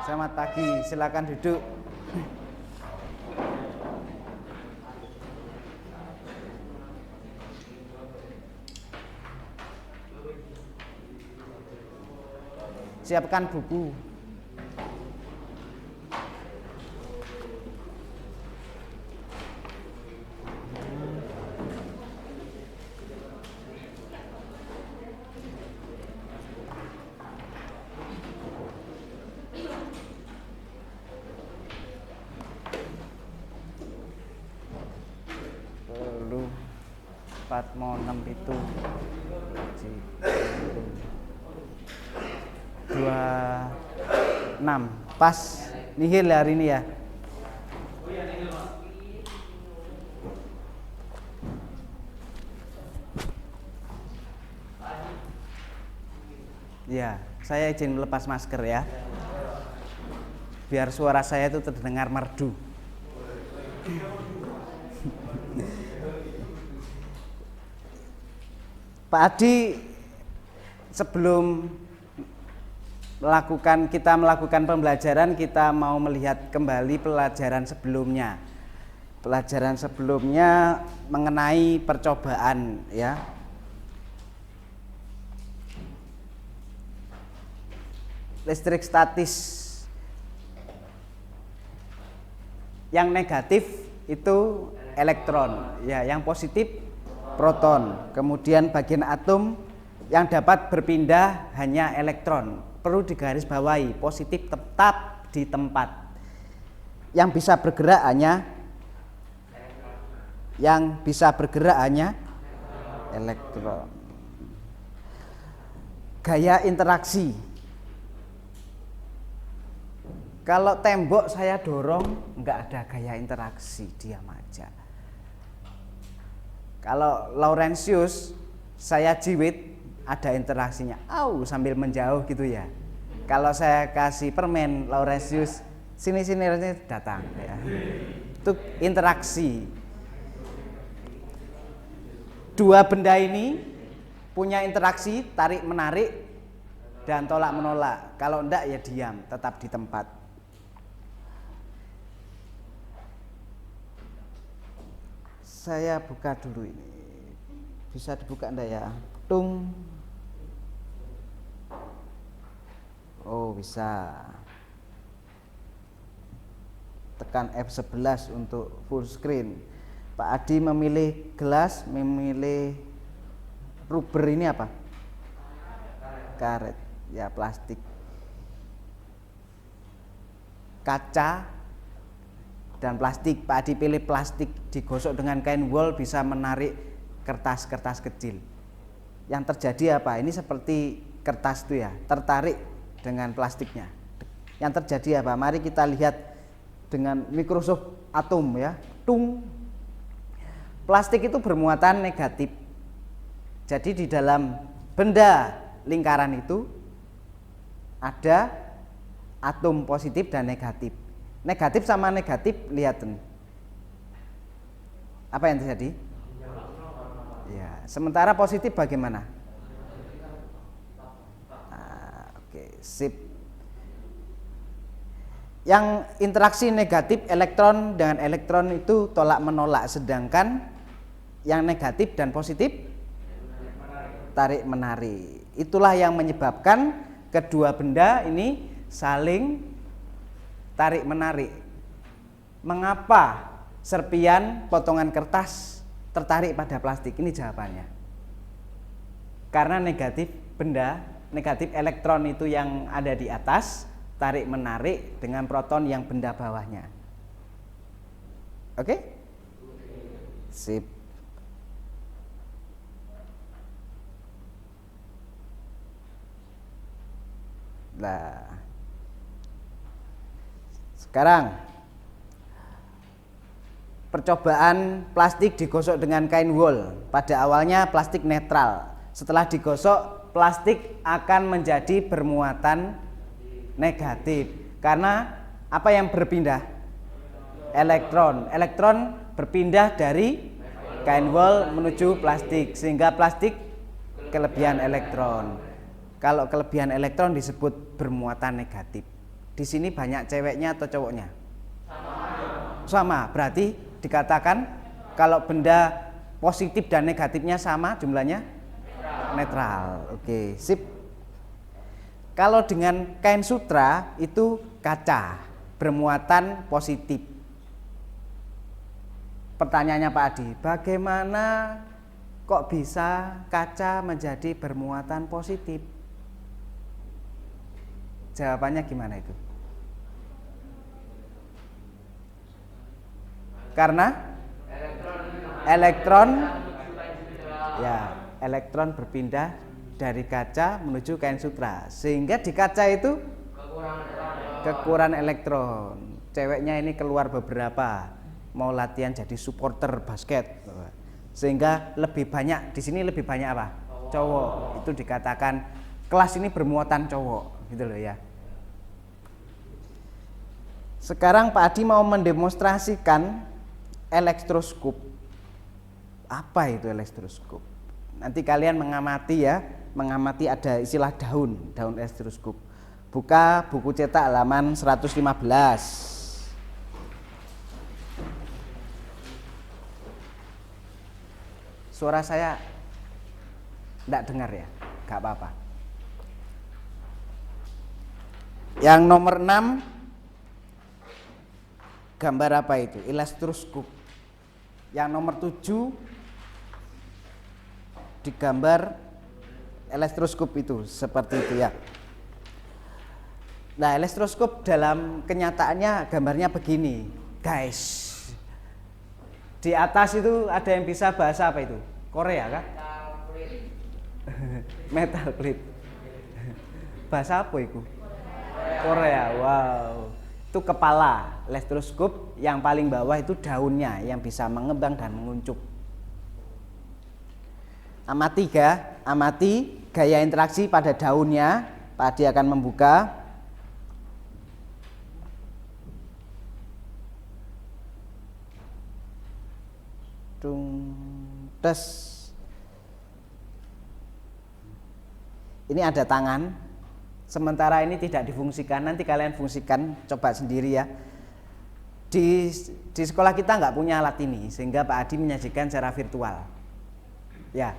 Selamat pagi, silakan duduk. Siapkan buku. Mau 6 itu 26 pas nihil hari ini ya. Ya, saya izin melepas masker ya, biar suara saya itu terdengar merdu. Pak Adi, sebelum kita melakukan pembelajaran, kita mau melihat kembali pelajaran sebelumnya. Pelajaran sebelumnya mengenai percobaan ya. Listrik statis. Yang negatif itu elektron, ya, yang positif proton. Kemudian bagian atom yang dapat berpindah hanya elektron. Perlu digarisbawahi, positif tetap di tempat. Yang bisa bergerak hanya elektron. Gaya interaksi. Kalau tembok saya dorong, nggak ada gaya interaksi, diam aja. Kalau Laurentius saya jiwit, ada interaksinya, sambil menjauh gitu ya. Kalau saya kasih permen Laurentius, sini datang ya. Itu interaksi. Dua benda ini punya interaksi tarik menarik dan tolak menolak. Kalau enggak ya diam, tetap di tempat. Saya buka dulu ini. Bisa dibuka enggak ya? Tung. Oh, bisa. Tekan F11 untuk full screen. Pak Adi memilih gelas, memilih rubber ini apa? Karet. Ya, plastik. Kaca dan plastik. Pak Adi pilih plastik, digosok dengan kain wol bisa menarik kertas-kertas kecil. Yang terjadi apa? Ini seperti kertas itu ya, tertarik dengan plastiknya. Yang terjadi apa? Mari kita lihat dengan mikroskop atom ya. Tung. Plastik itu bermuatan negatif. Jadi di dalam benda lingkaran itu ada atom positif dan negatif. Negatif sama negatif, lihat nih. Apa yang terjadi? Ya, sementara positif bagaimana? Oke, sip. Yang interaksi negatif elektron dengan elektron itu tolak menolak, sedangkan yang negatif dan positif tarik menarik. Itulah yang menyebabkan kedua benda ini saling tarik menarik. Mengapa serpian potongan kertas tertarik pada plastik? Ini jawabannya. Karena negatif benda, negatif elektron itu yang ada di atas tarik menarik dengan proton yang benda bawahnya. Oke? Sip. Nah, sekarang percobaan plastik digosok dengan kain wol. Pada awalnya plastik netral. Setelah digosok, plastik akan menjadi bermuatan negatif. Karena apa yang berpindah? Elektron. Elektron berpindah dari kain wol menuju plastik, sehingga plastik kelebihan elektron. Kalau kelebihan elektron disebut bermuatan negatif. Di sini banyak ceweknya atau cowoknya? Sama. Berarti dikatakan kalau benda positif dan negatifnya sama jumlahnya? Netral. Oke, sip. Kalau dengan kain sutra itu kaca bermuatan positif. Pertanyaannya Pak Adi, bagaimana kok bisa kaca menjadi bermuatan positif? Jawabannya gimana itu? Karena elektron berpindah dari kaca menuju kain sutra, sehingga di kaca itu kekurangan elektron. Ceweknya ini keluar beberapa, mau latihan jadi supporter basket, sehingga lebih banyak di sini, lebih banyak apa? Cowok. Itu dikatakan kelas ini bermuatan cowok, gitu loh ya. Sekarang Pak Adi mau mendemonstrasikan elektroskop. Apa itu elektroskop? Nanti kalian mengamati ya, mengamati ada istilah daun elektroskop. Buka buku cetak halaman 115. Suara saya enggak dengar ya? Enggak apa-apa. Yang nomor 6, gambar apa itu? Elektroskop. Yang nomor 7 digambar elektroskop itu seperti itu ya. Nah, elektroskop dalam kenyataannya gambarnya begini, guys. Di atas itu ada yang bisa bahasa apa itu? Korea kan? Metal plate. Bahasa apa itu? Korea. Wow. Itu kepala elektroskop, yang paling bawah itu daunnya yang bisa mengembang dan menguncup. Amati gaya interaksi pada daunnya. Pak Adi akan membuka. Tes. Ini ada tangan. Sementara ini tidak difungsikan, nanti kalian fungsikan, coba sendiri ya. Di sekolah kita nggak punya alat ini, sehingga Pak Adi menyajikan secara virtual. Ya,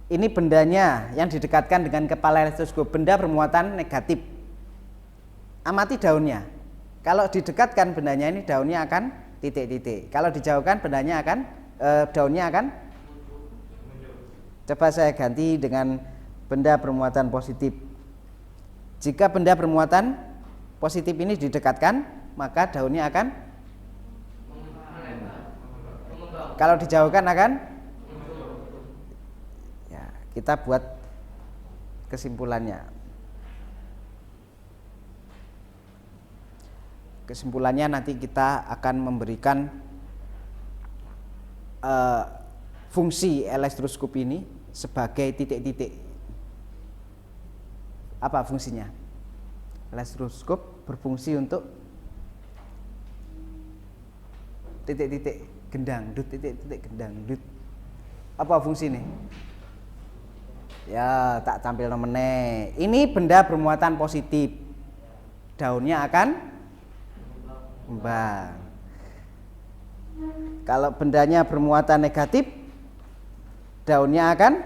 ini bendanya yang didekatkan dengan kepala elektroskop, benda bermuatan negatif. Amati daunnya. Kalau didekatkan bendanya ini, daunnya akan titik-titik. Kalau dijauhkan bendanya akan daunnya akan. Coba saya ganti dengan benda bermuatan positif. Jika benda bermuatan positif ini didekatkan, maka daunnya akan. Kalau dijauhkan akan. Ya, kita buat kesimpulannya. Kesimpulannya nanti kita akan memberikan fungsi elektroskop ini sebagai titik-titik. Apa fungsinya? Elektroskop berfungsi untuk titik-titik gendang, titik-titik gendang. Apa fungsi ini? Ya, tak tampil nomene. Ini benda bermuatan positif. Daunnya akan kembang. Kalau bendanya bermuatan negatif, daunnya akan.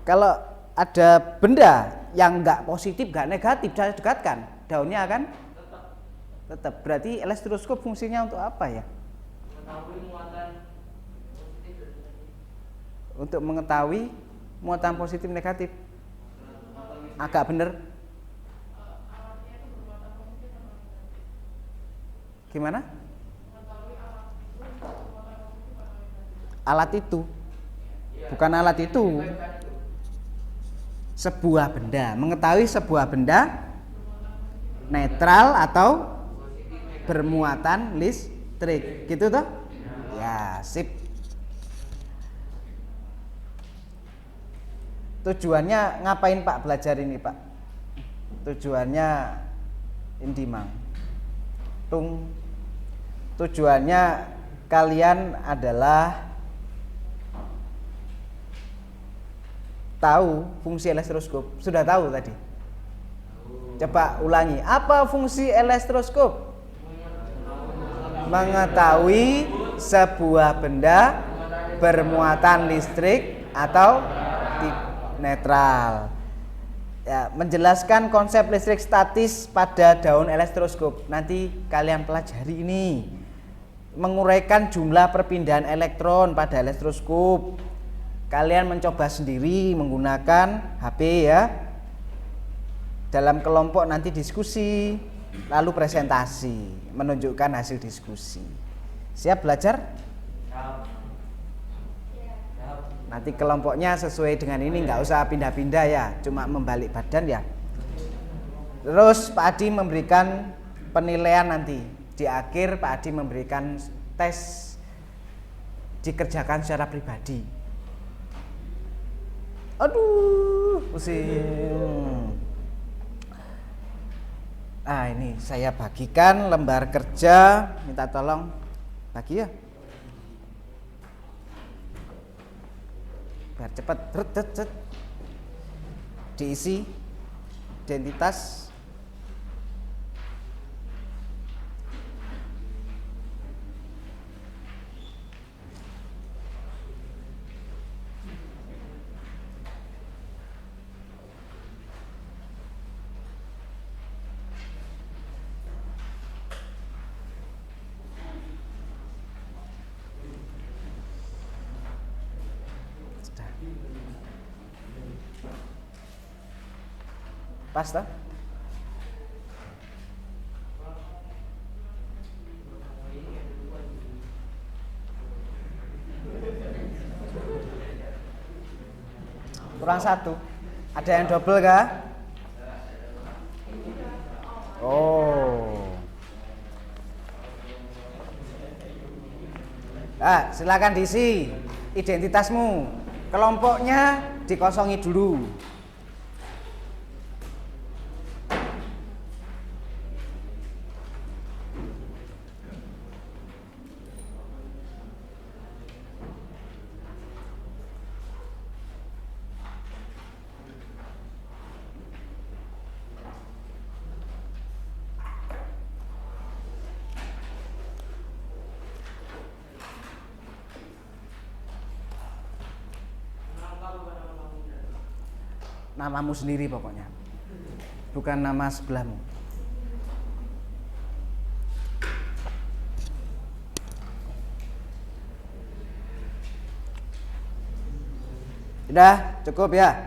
Kalau ada benda yang enggak positif, enggak negatif, saya dekatkan, daunnya akan tetap. Berarti elektroskop fungsinya untuk apa ya? Untuk mengetahui muatan positif negatif. Agak bener. Gimana? Alat itu. Bukan alat itu. Sebuah benda, mengetahui sebuah benda netral atau bermuatan listrik, gitu toh? Ya, sip. Tujuannya ngapain Pak belajar ini Pak? Tujuannya Indimang. Tujuannya kalian adalah tahu fungsi elektroskop. Sudah tahu tadi? Coba ulangi. Apa fungsi elektroskop? Mengetahui sebuah benda bermuatan listrik atau netral. Ya, menjelaskan konsep listrik statis pada daun elektroskop. Nanti kalian pelajari ini. Menguraikan jumlah perpindahan elektron pada elektroskop. Kalian mencoba sendiri menggunakan HP ya. Dalam kelompok nanti diskusi, lalu presentasi, menunjukkan hasil diskusi. Siap belajar? Nanti kelompoknya sesuai dengan ini, nggak usah pindah-pindah ya, cuma membalik badan ya. Terus Pak Adi memberikan penilaian nanti. Di akhir Pak Adi memberikan tes dikerjakan secara pribadi. Aduh, pusing. Nah ini saya bagikan lembar kerja, minta tolong bagi ya. Biar cepat, diisi identitas. Pas toh? Kurang satu. Ada yang double kah? Oh. Ah, silakan diisi identitasmu. Kelompoknya dikosongi dulu. Namamu sendiri pokoknya, bukan nama sebelahmu. Sudah cukup ya.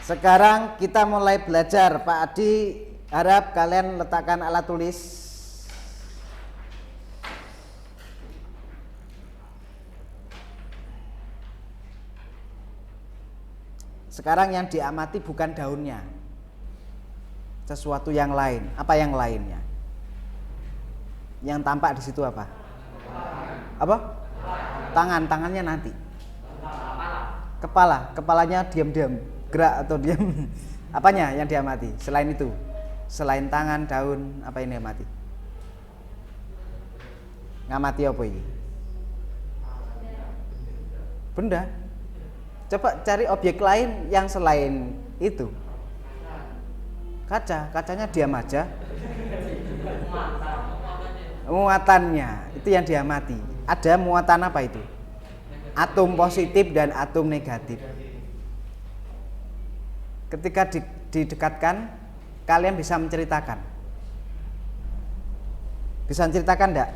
Sekarang kita mulai belajar. Pak Adi harap kalian letakkan alat tulis. Sekarang yang diamati bukan daunnya, sesuatu yang lain. Apa yang lainnya? Yang tampak di situ apa? Apa? Tangan, tangannya nanti. Kepala, kepalanya diam-diam, gerak atau diam. Apanya yang diamati? Selain itu, selain tangan, daun, apa yang diamati? Ngamati apa ini? Benda. Coba cari objek lain yang selain itu. Kaca, kacanya diam aja. Muatannya itu yang diamati. Ada muatan apa itu? Atom positif dan atom negatif. Ketika didekatkan, kalian bisa menceritakan. Bisa menceritakan enggak?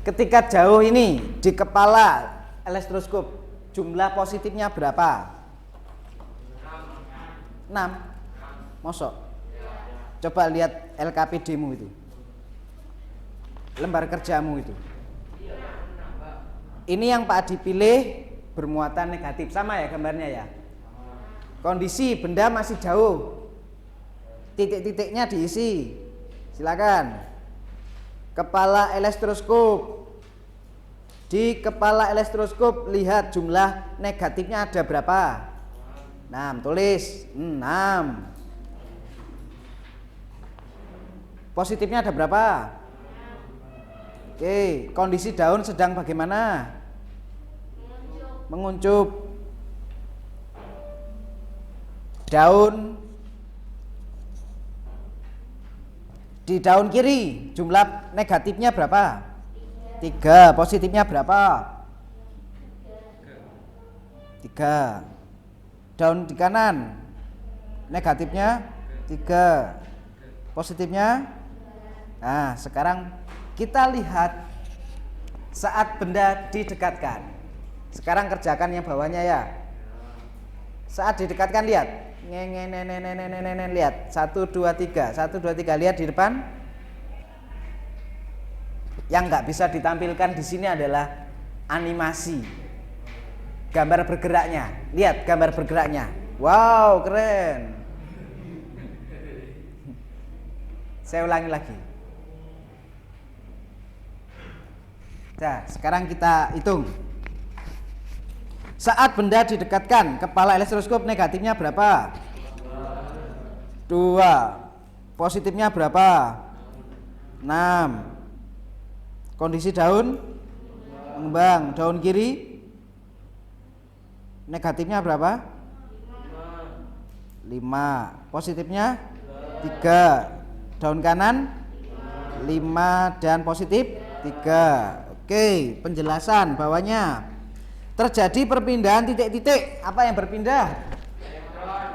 Ketika jauh ini di kepala elektroskop, jumlah positifnya berapa? 6. Mosok? Coba lihat LKPD-mu itu, lembar kerjamu itu. Ini yang Pak Adi pilih bermuatan negatif, sama ya gambarnya ya. Kondisi benda masih jauh, titik-titiknya diisi. Silakan. Kepala elektroskop. Di kepala elektroskop lihat jumlah negatifnya ada berapa? 6, tulis 6. Positifnya ada berapa? Oke, kondisi daun sedang bagaimana? Menguncup. Daun Di daun kiri jumlah negatifnya berapa? 3. Positifnya berapa? 3. Daun di kanan negatifnya 3. Positifnya. Nah, sekarang kita lihat saat benda didekatkan. Sekarang kerjakan yang bawahnya ya. Saat didekatkan lihat. Lihat 1 2 3. 1 2 3 lihat di depan. Yang nggak bisa ditampilkan di sini adalah animasi. Gambar bergeraknya. Lihat gambar bergeraknya. Wow, keren. Saya ulangi lagi. Nah, sekarang kita hitung. Saat benda didekatkan, kepala elektroskop negatifnya berapa? 2. Positifnya berapa? 6. Kondisi daun mengembang. Daun kiri negatifnya berapa? 5. Positifnya 3. Daun kanan 5 dan positif 3. Oke, penjelasan bawahnya. Terjadi perpindahan titik-titik. Apa yang berpindah?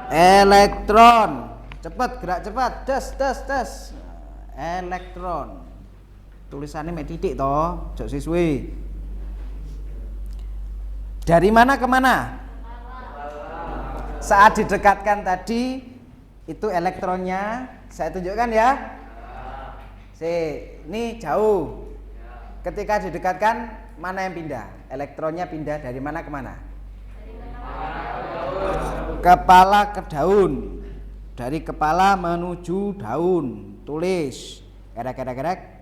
Elektron. Cepat, gerak cepat. Das. Elektron. Tulisannya mek titik toh, jok siswi. Dari mana ke mana? Saat didekatkan tadi itu elektronnya saya tunjukkan ya. Ini jauh. Ketika didekatkan mana yang pindah? Elektronnya pindah dari mana ke mana? Kepala ke daun. Dari kepala menuju daun. Tulis. Gerek.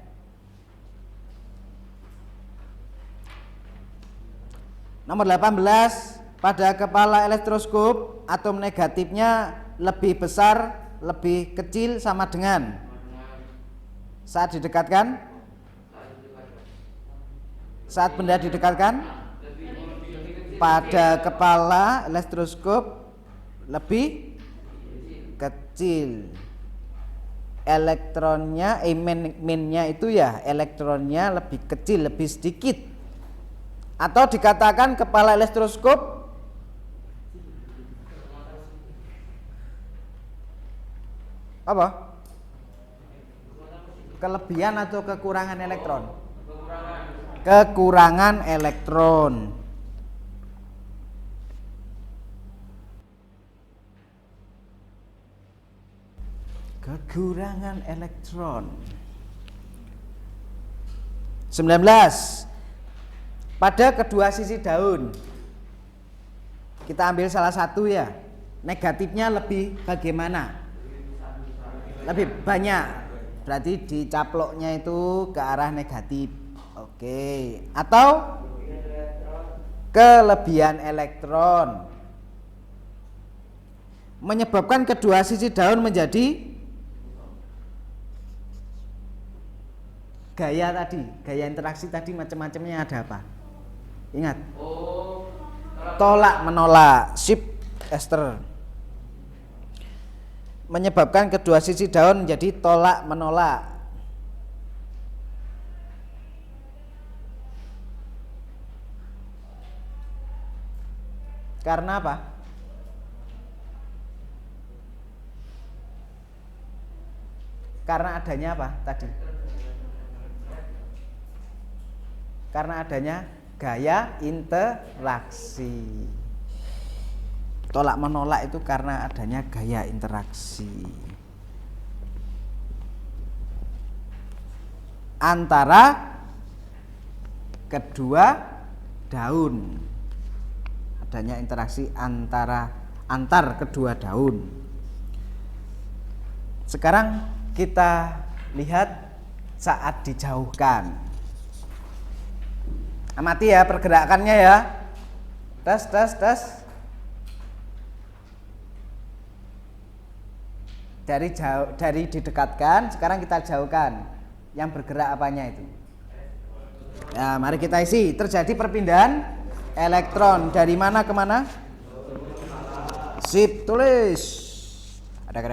Nomor 18, pada kepala elektroskop atom negatifnya lebih besar, lebih kecil sama dengan saat didekatkan. Saat benda didekatkan pada kepala elektroskop lebih kecil. Elektronnya, minnya itu ya elektronnya lebih kecil, lebih sedikit. Atau dikatakan kepala elektroskop apa? Kelebihan atau kekurangan elektron? Kekurangan elektron. Kekurangan elektron. 19. Pada kedua sisi daun. Kita ambil salah satu ya. Negatifnya lebih bagaimana? Lebih banyak. Berarti dicaploknya itu ke arah negatif. Oke. Atau kelebihan elektron menyebabkan kedua sisi daun menjadi gaya tadi, gaya interaksi tadi macam-macamnya ada apa? Ingat. Tolak menolak, shift ester. Menyebabkan kedua sisi daun menjadi tolak menolak. Karena apa? Karena adanya apa tadi? Karena adanya gaya interaksi. Tolak menolak itu karena adanya gaya interaksi antara kedua daun. Adanya interaksi antar kedua daun. Sekarang kita lihat saat dijauhkan. Amati ya pergerakannya ya. Tes. Dari didekatkan, sekarang kita jauhkan. Yang bergerak apanya itu? Ya, mari kita isi. Terjadi perpindahan elektron dari mana ke mana? Sip, tulis. Ada.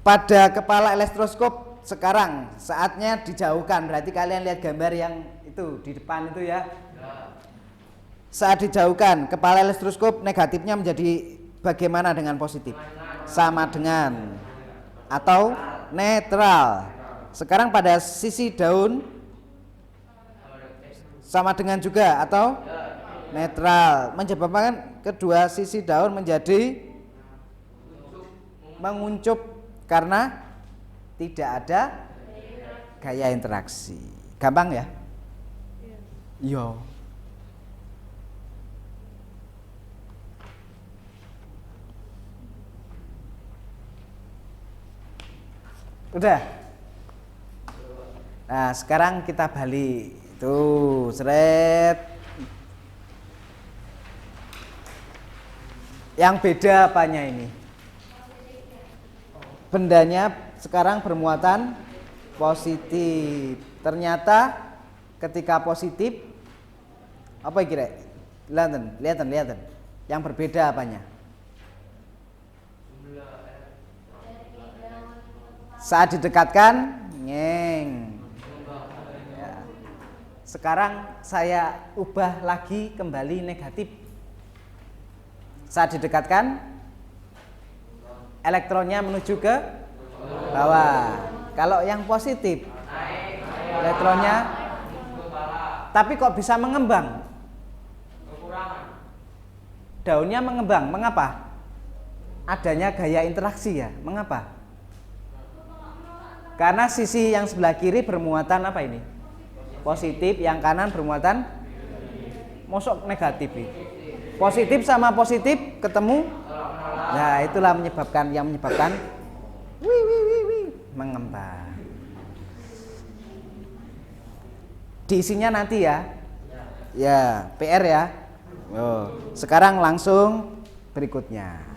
pada kepala elektroskop sekarang saatnya dijauhkan. Berarti kalian lihat gambar yang itu di depan itu ya. Saat dijauhkan, kepala elektroskop negatifnya menjadi bagaimana dengan positif? Sama dengan atau netral. Sekarang pada sisi daun sama dengan juga atau netral, menyebabkan kedua sisi daun menjadi menguncup karena tidak ada gaya interaksi. Gampang ya? Iya. Udah. Nah, sekarang kita balik. Tuh, seret. Yang beda apanya ini? Bendanya sekarang bermuatan positif. Ternyata ketika positif apa kira? Lihat. Yang berbeda apanya? Saat didekatkan ngeng. Ya. Sekarang saya ubah lagi kembali negatif. Saat didekatkan elektronnya menuju ke bawah. Kalau yang positif elektronnya, tapi kok bisa mengembang? Daunnya mengembang, mengapa? Adanya gaya interaksi ya, mengapa? Karena sisi yang sebelah kiri bermuatan apa ini? Positif, yang kanan bermuatan mosok negatif ini. Positif sama positif ketemu. Nah, itulah yang menyebabkan mengembang. Diisinya nanti ya. Ya, PR ya. Sekarang langsung berikutnya.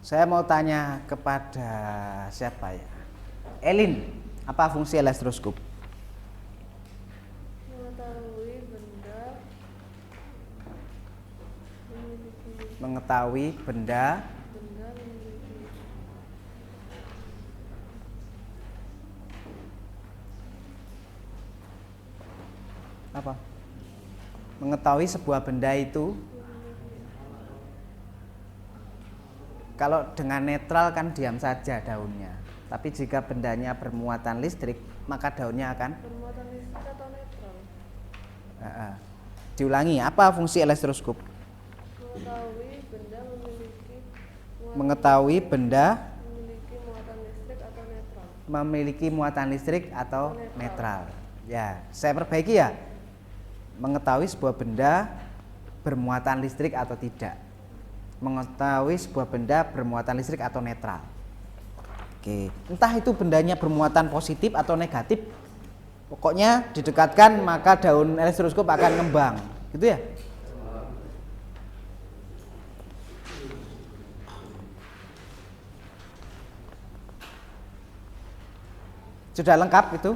Saya mau tanya kepada siapa ya? Elin, apa fungsi elektroskop? Mengetahui benda apa? Mengetahui sebuah benda itu. Kalau dengan netral kan diam saja daunnya. Tapi jika bendanya bermuatan listrik, maka daunnya akan bermuatan listrik atau netral. Diulangi, apa fungsi elektroskop? Mengetahui benda memiliki muatan listrik atau netral. Ya, saya perbaiki ya. Mengetahui sebuah benda bermuatan listrik atau tidak. Mengetahui sebuah benda bermuatan listrik atau netral. Oke, entah itu bendanya bermuatan positif atau negatif, pokoknya didekatkan maka daun elektroskop akan ngembang, gitu ya. Sudah lengkap itu?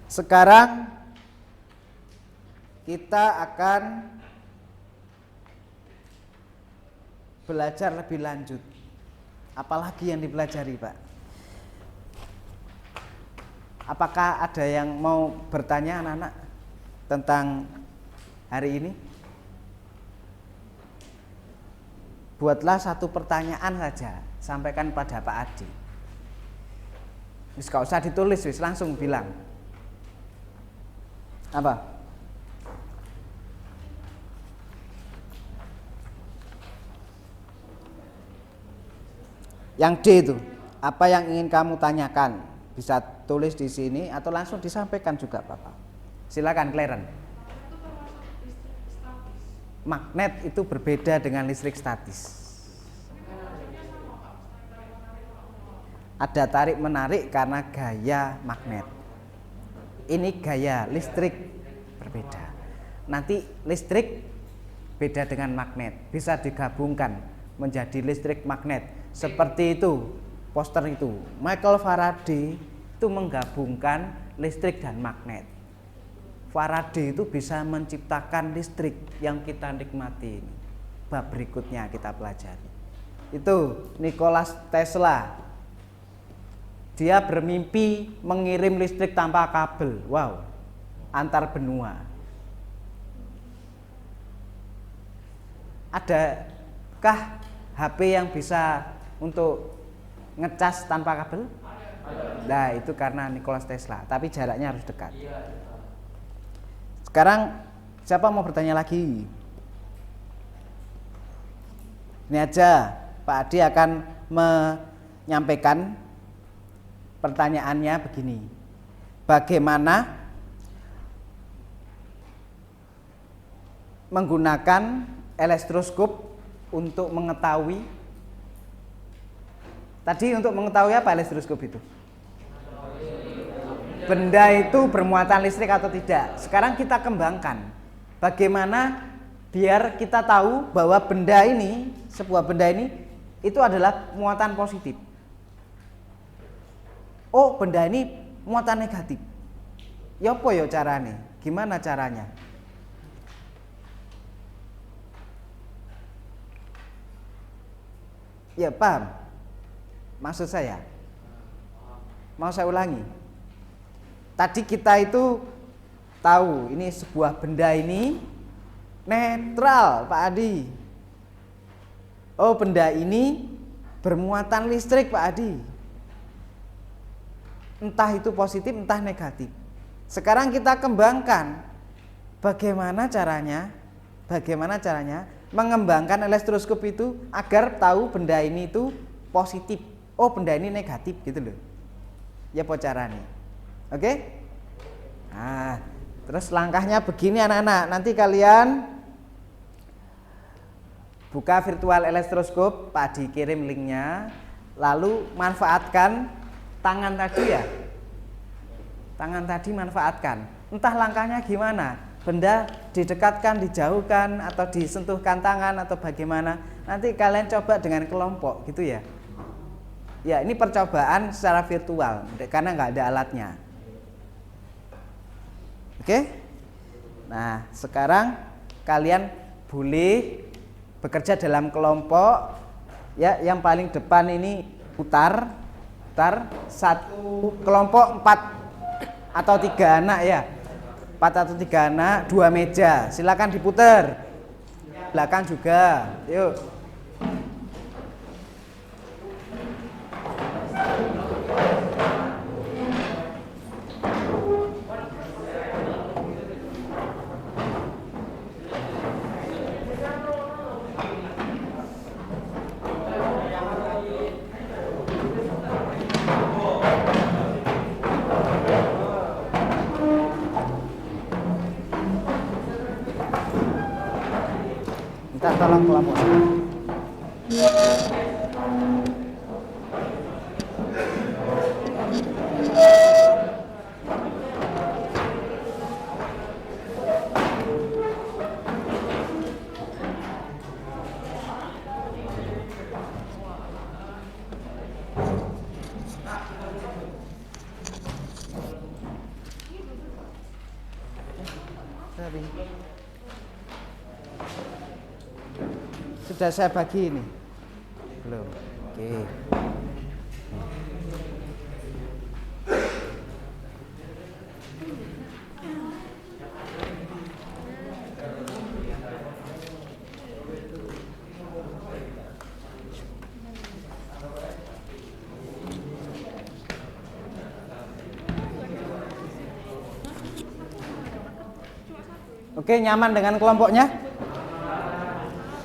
Sekarang kita akan belajar lebih lanjut. Apalagi yang dipelajari, Pak? Apakah ada yang mau bertanya anak-anak tentang hari ini? Buatlah satu pertanyaan saja, sampaikan pada Pak Adi. Wis gak usah ditulis, wis langsung bilang. Apa? Yang D itu, apa yang ingin kamu tanyakan? Bisa tulis di sini atau langsung disampaikan juga, Bapak. Silakan Claren. Magnet itu berbeda dengan listrik statis. Ada tarik menarik karena gaya magnet. Ini gaya listrik berbeda. Nanti listrik beda dengan magnet, bisa digabungkan menjadi listrik magnet. Seperti itu poster itu. Michael Faraday itu menggabungkan listrik dan magnet. Faraday itu bisa menciptakan listrik yang kita nikmati ini. Bab berikutnya kita pelajari. Itu Nikola Tesla. Dia bermimpi mengirim listrik tanpa kabel. Wow, antar benua. Adakah HP yang bisa untuk ngecas tanpa kabel? Nah, itu karena Nikola Tesla, tapi jaraknya harus dekat. Sekarang siapa mau bertanya lagi? Ini aja, Pak Adi akan menyampaikan pertanyaannya begini. Bagaimana menggunakan elektroskop untuk mengetahui? Tadi untuk mengetahui apa elektroskop itu? Benda itu bermuatan listrik atau tidak. Sekarang kita kembangkan. Bagaimana biar kita tahu bahwa benda ini, sebuah benda ini itu adalah muatan positif. Oh, benda ini muatan negatif. Ya apa ya caranya? Gimana caranya? Ya, paham maksud saya? Mau saya ulangi? Tadi kita itu tahu ini sebuah benda ini netral, Pak Adi. Oh, benda ini bermuatan listrik, Pak Adi. Entah itu positif, entah negatif. Sekarang kita kembangkan. Bagaimana caranya? Bagaimana caranya mengembangkan elektroskop itu agar tahu benda ini itu positif. Oh, benda ini negatif gitu loh. Ya apa caranya? Oke? Nah, terus langkahnya begini anak-anak. Nanti kalian buka virtual elektroskop, Pak Adi kirim linknya. Lalu manfaatkan tangan tadi ya. Tangan tadi manfaatkan. Entah langkahnya gimana. Benda didekatkan, dijauhkan, atau disentuhkan tangan, atau bagaimana. Nanti kalian coba dengan kelompok gitu ya. Ya, ini percobaan secara virtual karena nggak ada alatnya. Oke? Nah, sekarang kalian boleh bekerja dalam kelompok. Ya, yang paling depan ini putar satu kelompok 4 atau 3 anak ya. 4 atau 3 anak, 2 meja. Silakan diputar. Belakang juga. Yuk. Minta tolong kelompok sana. Sudah saya bagi ini? Belum. Oke. Oke, nyaman dengan kelompoknya?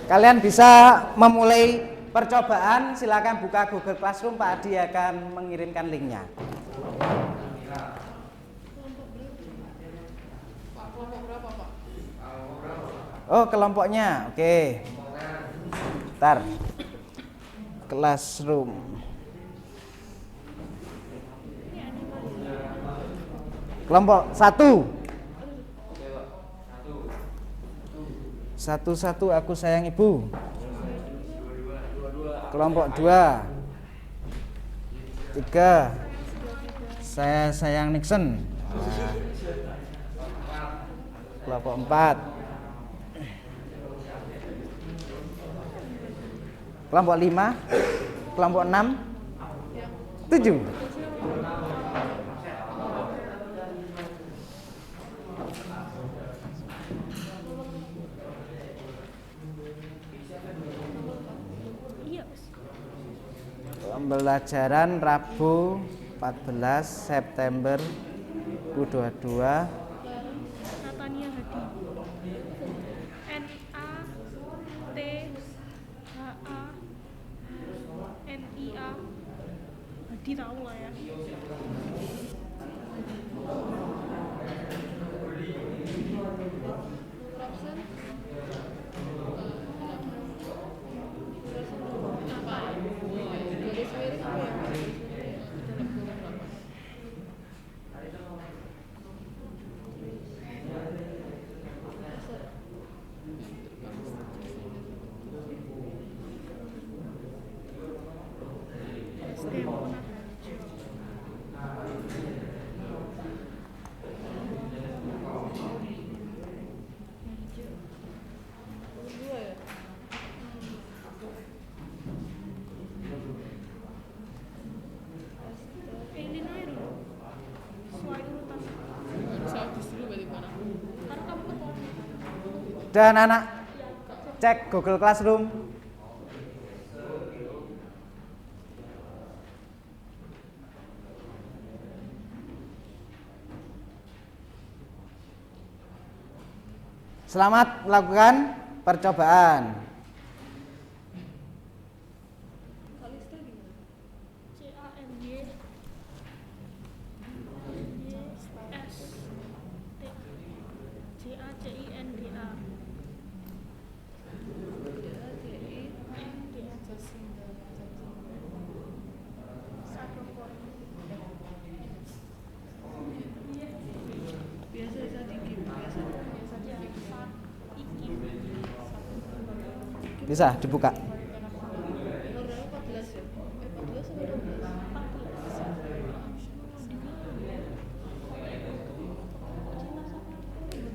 Kalian bisa memulai percobaan. Silakan buka Google Classroom, Pak Adi akan mengirimkan linknya. Oh, kelompoknya. Oke. Bentar. Classroom. Kelompok 1. Satu-satu aku sayang ibu. Kelompok 2. 3. Saya sayang Nixon. Nah. Kelompok 4. Kelompok 5. Kelompok 6. 7. Pembelajaran Rabu 14 September 2022. Natania Hadi. NATHANIA. Hadi tahu lah ya. Dan anak cek Google Classroom. Selamat melakukan percobaan. Bisa dibuka.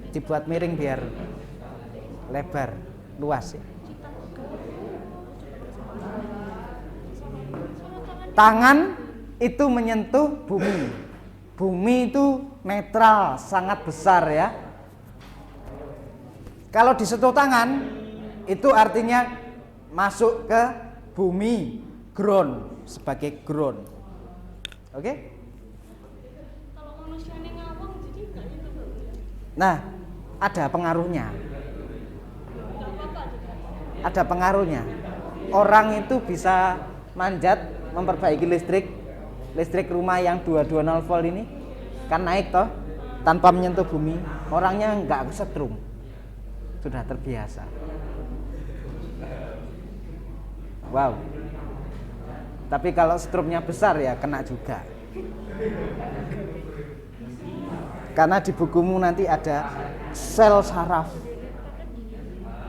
Dibuat miring biar lebar, luas ya. Tangan itu menyentuh bumi. Bumi itu netral, sangat besar ya. Kalau disentuh tangan itu artinya masuk ke bumi, ground, sebagai ground. Oke? Kalau manusia ini ngawang jadi enggak itu. Nah, ada pengaruhnya. Enggak apa-apa. Ada pengaruhnya. Orang itu bisa manjat memperbaiki listrik rumah yang 220 volt ini kan naik toh tanpa menyentuh bumi. Orangnya enggak kesetrum. Sudah terbiasa. Wow. Tapi kalau strumnya besar ya kena juga. Karena di bukumu nanti ada sel saraf.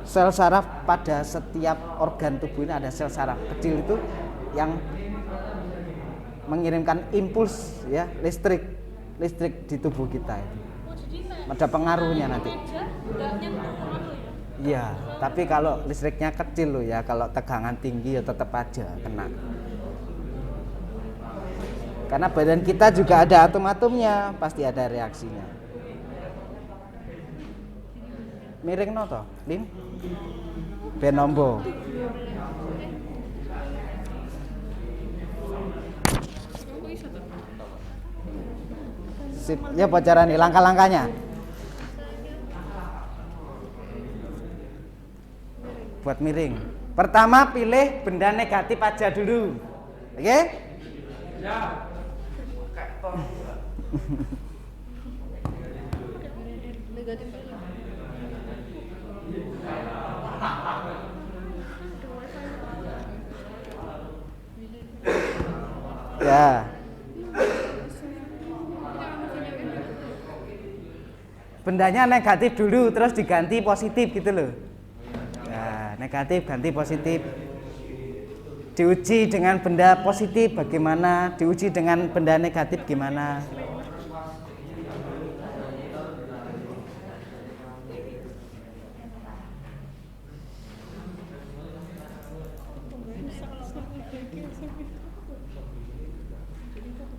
Sel saraf pada setiap organ tubuh ini ada sel saraf kecil itu yang mengirimkan impuls ya listrik di tubuh kita itu. Ada pengaruhnya nanti. Iya, tapi kalau listriknya kecil loh ya, kalau tegangan tinggi ya tetap aja kena. Karena badan kita juga ada atom-atomnya, pasti ada reaksinya. Miring no toh, Lim? Benombo. Sip, ya bocoran nih langkah-langkahnya. Buat miring. Pertama pilih benda negatif aja dulu. Oke? Ya. Negatif. Ya. Bendanya negatif dulu terus diganti positif gitu loh. Ya, negatif ganti positif. Diuji dengan benda positif bagaimana, diuji dengan benda negatif gimana.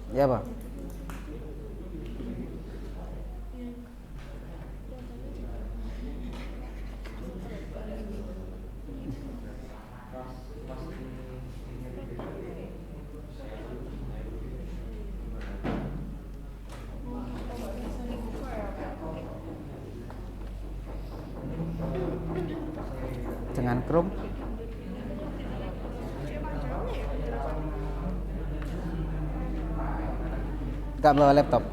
Ya, Pak. Dengan Chrome. Enggak bawa laptop.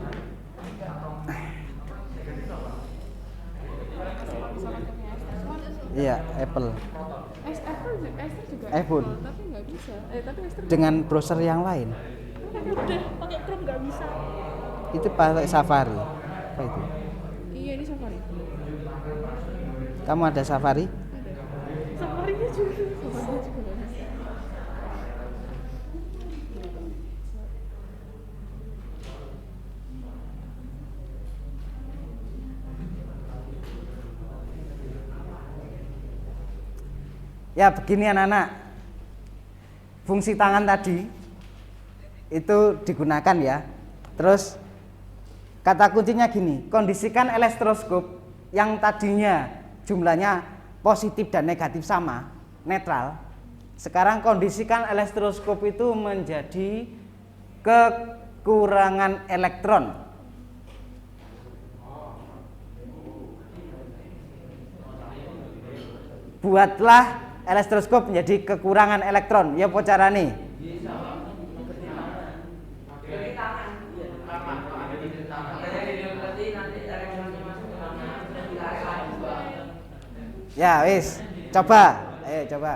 Iya, Apple. iPhone. Tapi nggak bisa. Tapi Esther Dengan browser yang lain. udah pakai Chrome nggak bisa. Itu pakai Safari. Apa itu? Iya ini Safari. Kamu ada Safari? Safarinya juga. Safarinya juga nggak bisa. Ya begini anak-anak, fungsi tangan tadi itu digunakan ya. Terus kata kuncinya gini, kondisikan elektroskop yang tadinya jumlahnya positif dan negatif sama, netral. Sekarang kondisikan elektroskop itu menjadi kekurangan elektron. Buatlah elektroskop menjadi kekurangan elektron. Ya apa carane? Ya wis, coba. Coba.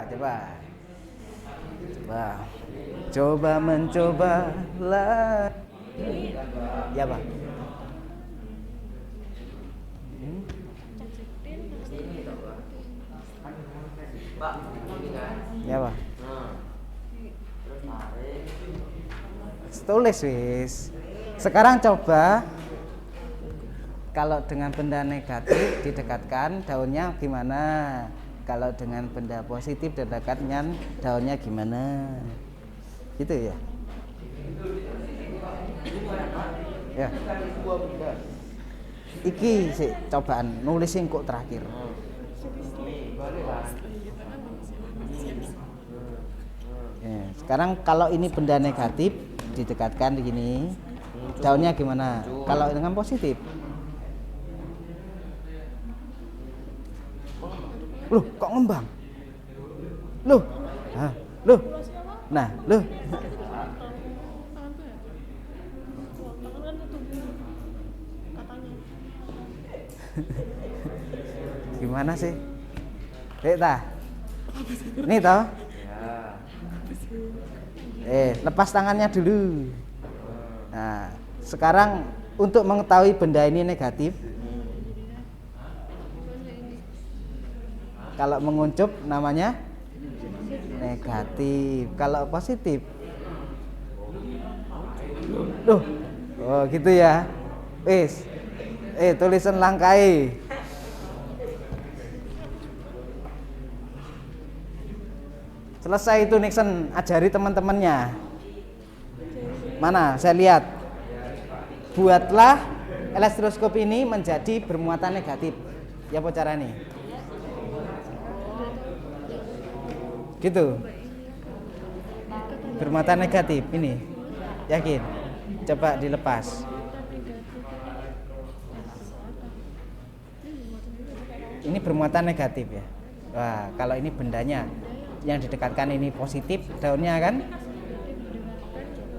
Coba mencoba lah. Ya, Pak. Ya, Pak. Tulis wis. Sekarang coba kalau dengan benda negatif didekatkan daunnya gimana? Kalau dengan benda positif didekatkan daunnya gimana? Gitu ya. Ya. Iki sih cobaan nulisin kok terakhir. Ya, sekarang kalau ini benda negatif didekatkan begini, daunnya gimana? Kalau dengan positif, loh kok ngembang? Loh, loh, nah, loh. Tangan kan tubuh katanya. Gimana sih? Tah. Nih toh. Lepas tangannya dulu. Nah, sekarang untuk mengetahui benda ini negatif, kalau menguncup namanya negatif. Kalau positif, loh, oh gitu ya. Wis, tulisan langkai. Selesai itu Nixon, ajari teman-temannya. Mana? Saya lihat. Buatlah elektroskop ini menjadi bermuatan negatif. Ya apa caranya? Gitu. Bermuatan negatif ini. Yakin? Coba dilepas. Ini bermuatan negatif ya. Wah, kalau ini bendanya yang didekatkan ini positif, daunnya kan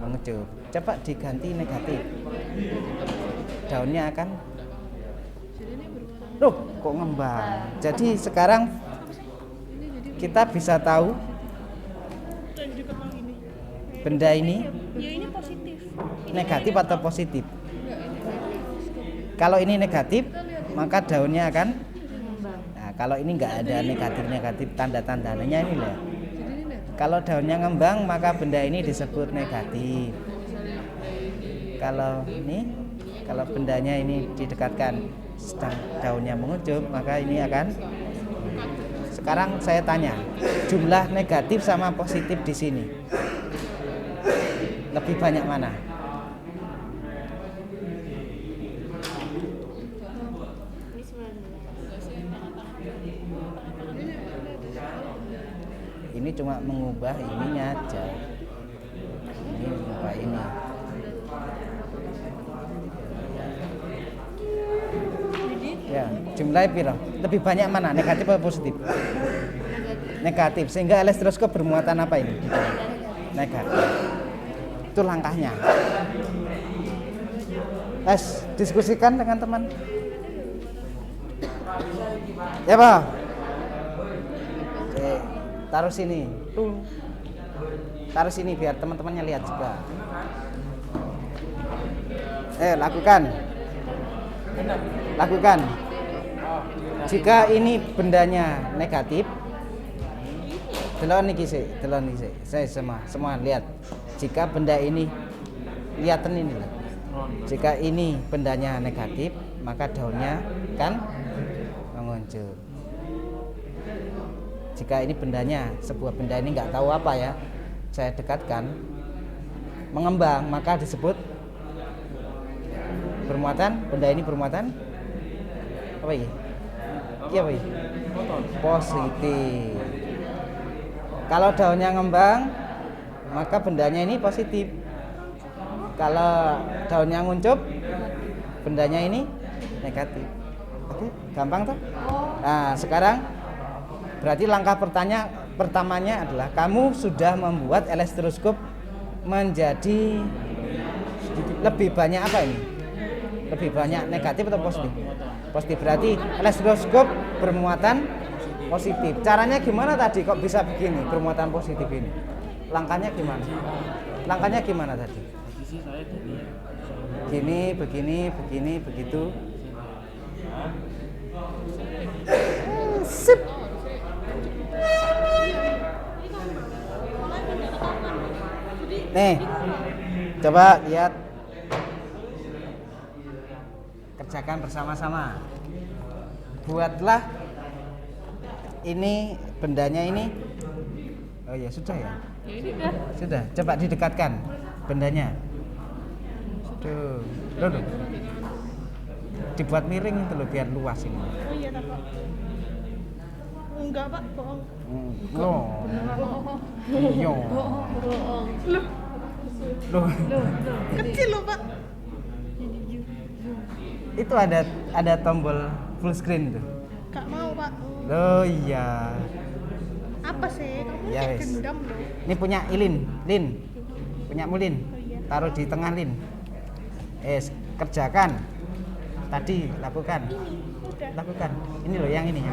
mengecup. Coba diganti negatif, daunnya akan loh kok ngembang. Jadi sekarang kita bisa tahu benda ini Ya ini negatif atau positif? Kalau ini negatif, maka daunnya akan. Nah, kalau ini enggak ada negatif tanda-tandanya ini lah. Kalau daunnya ngembang, maka benda ini disebut negatif. Kalau bendanya ini didekatkan, sedang daunnya menguncup, maka ini akan. Sekarang saya tanya, jumlah negatif sama positif di sini lebih banyak mana? Ini cuma mengubah ininya aja. Ini mengubah ini. Ya, jumlahnya piro? Lebih banyak mana? Negatif atau positif? Negatif. Sehingga elektroskop bermuatan apa ini? Negatif. Itu langkahnya. Diskusikan dengan teman. Ya, Pak. Taruh sini. Taruh sini biar teman-temannya lihat juga. Lakukan. Jika ini bendanya negatif, delon iki sik. Saya semua lihat. Jika benda ini lihatan ini lah. Jika ini bendanya negatif, maka daunnya kan menguncup. Jika ini bendanya, sebuah benda ini nggak tahu apa ya, saya dekatkan, mengembang, maka disebut bermuatan. Benda ini bermuatan apa ini? Iya apa ini? Positif. Kalau daunnya ngembang, maka bendanya ini positif. Kalau daunnya nguncup, bendanya ini negatif. Oke, gampang toh? Nah, sekarang berarti langkah pertamanya adalah kamu sudah membuat elektroskop menjadi lebih banyak apa ini? Lebih banyak negatif atau positif? Positif, berarti elektroskop bermuatan positif. Caranya gimana tadi kok bisa begini bermuatan positif ini? Langkahnya gimana tadi? Gini, begini, begitu. Sip. Nih, coba lihat. Kerjakan bersama-sama. Buatlah ini bendanya ini. Oh ya, sudah ya? Sudah. Coba didekatkan bendanya. Tuh. Loh. Dibuat miring itu loh biar luas ini. Oh iya, Pak. Enggak, Pak, bohong. Iya. Loh. Kecil loh, Pak. Itu ada tombol full screen tuh. Gak mau, Pak. Oh iya. Apa sih? Kamu Ya, kayak wes. gendam loh. Ini punya Lin. Punya Mulin. Oh, iya. Taruh di tengah Lin. Kerjakan. Tadi lakukan. Udah. Lakukan. Ini loh yang ini. Ini.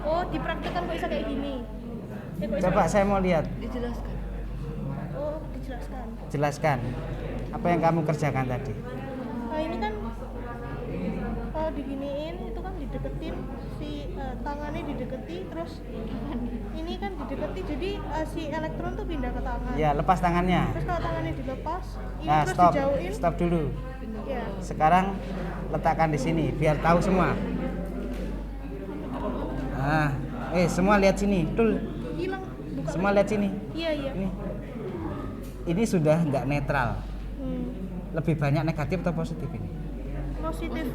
Oh, dipraktekkan kok bisa kayak gini. Kok bisa Coba saya mau lihat. dijelaskan. Oh, dijelaskan. Jelaskan. Apa yang kamu kerjakan tadi? Nah, ini kan kalau diginiin itu kan dideketin si tangannya dideketi, terus ini kan dideketi, jadi si elektron tuh pindah ke tangan. Ya, lepas tangannya. Terus kalau tangannya dilepas, ini Nah, terus stop. dijauhin. Stop dulu. Ya. Sekarang letakkan di sini biar tahu semua. Nah, semua lihat sini. Tul. Hilang. Buka. Semua lihat sini. Iya. Ini sudah nggak netral. Hmm. Lebih banyak negatif atau positif ini? Positif.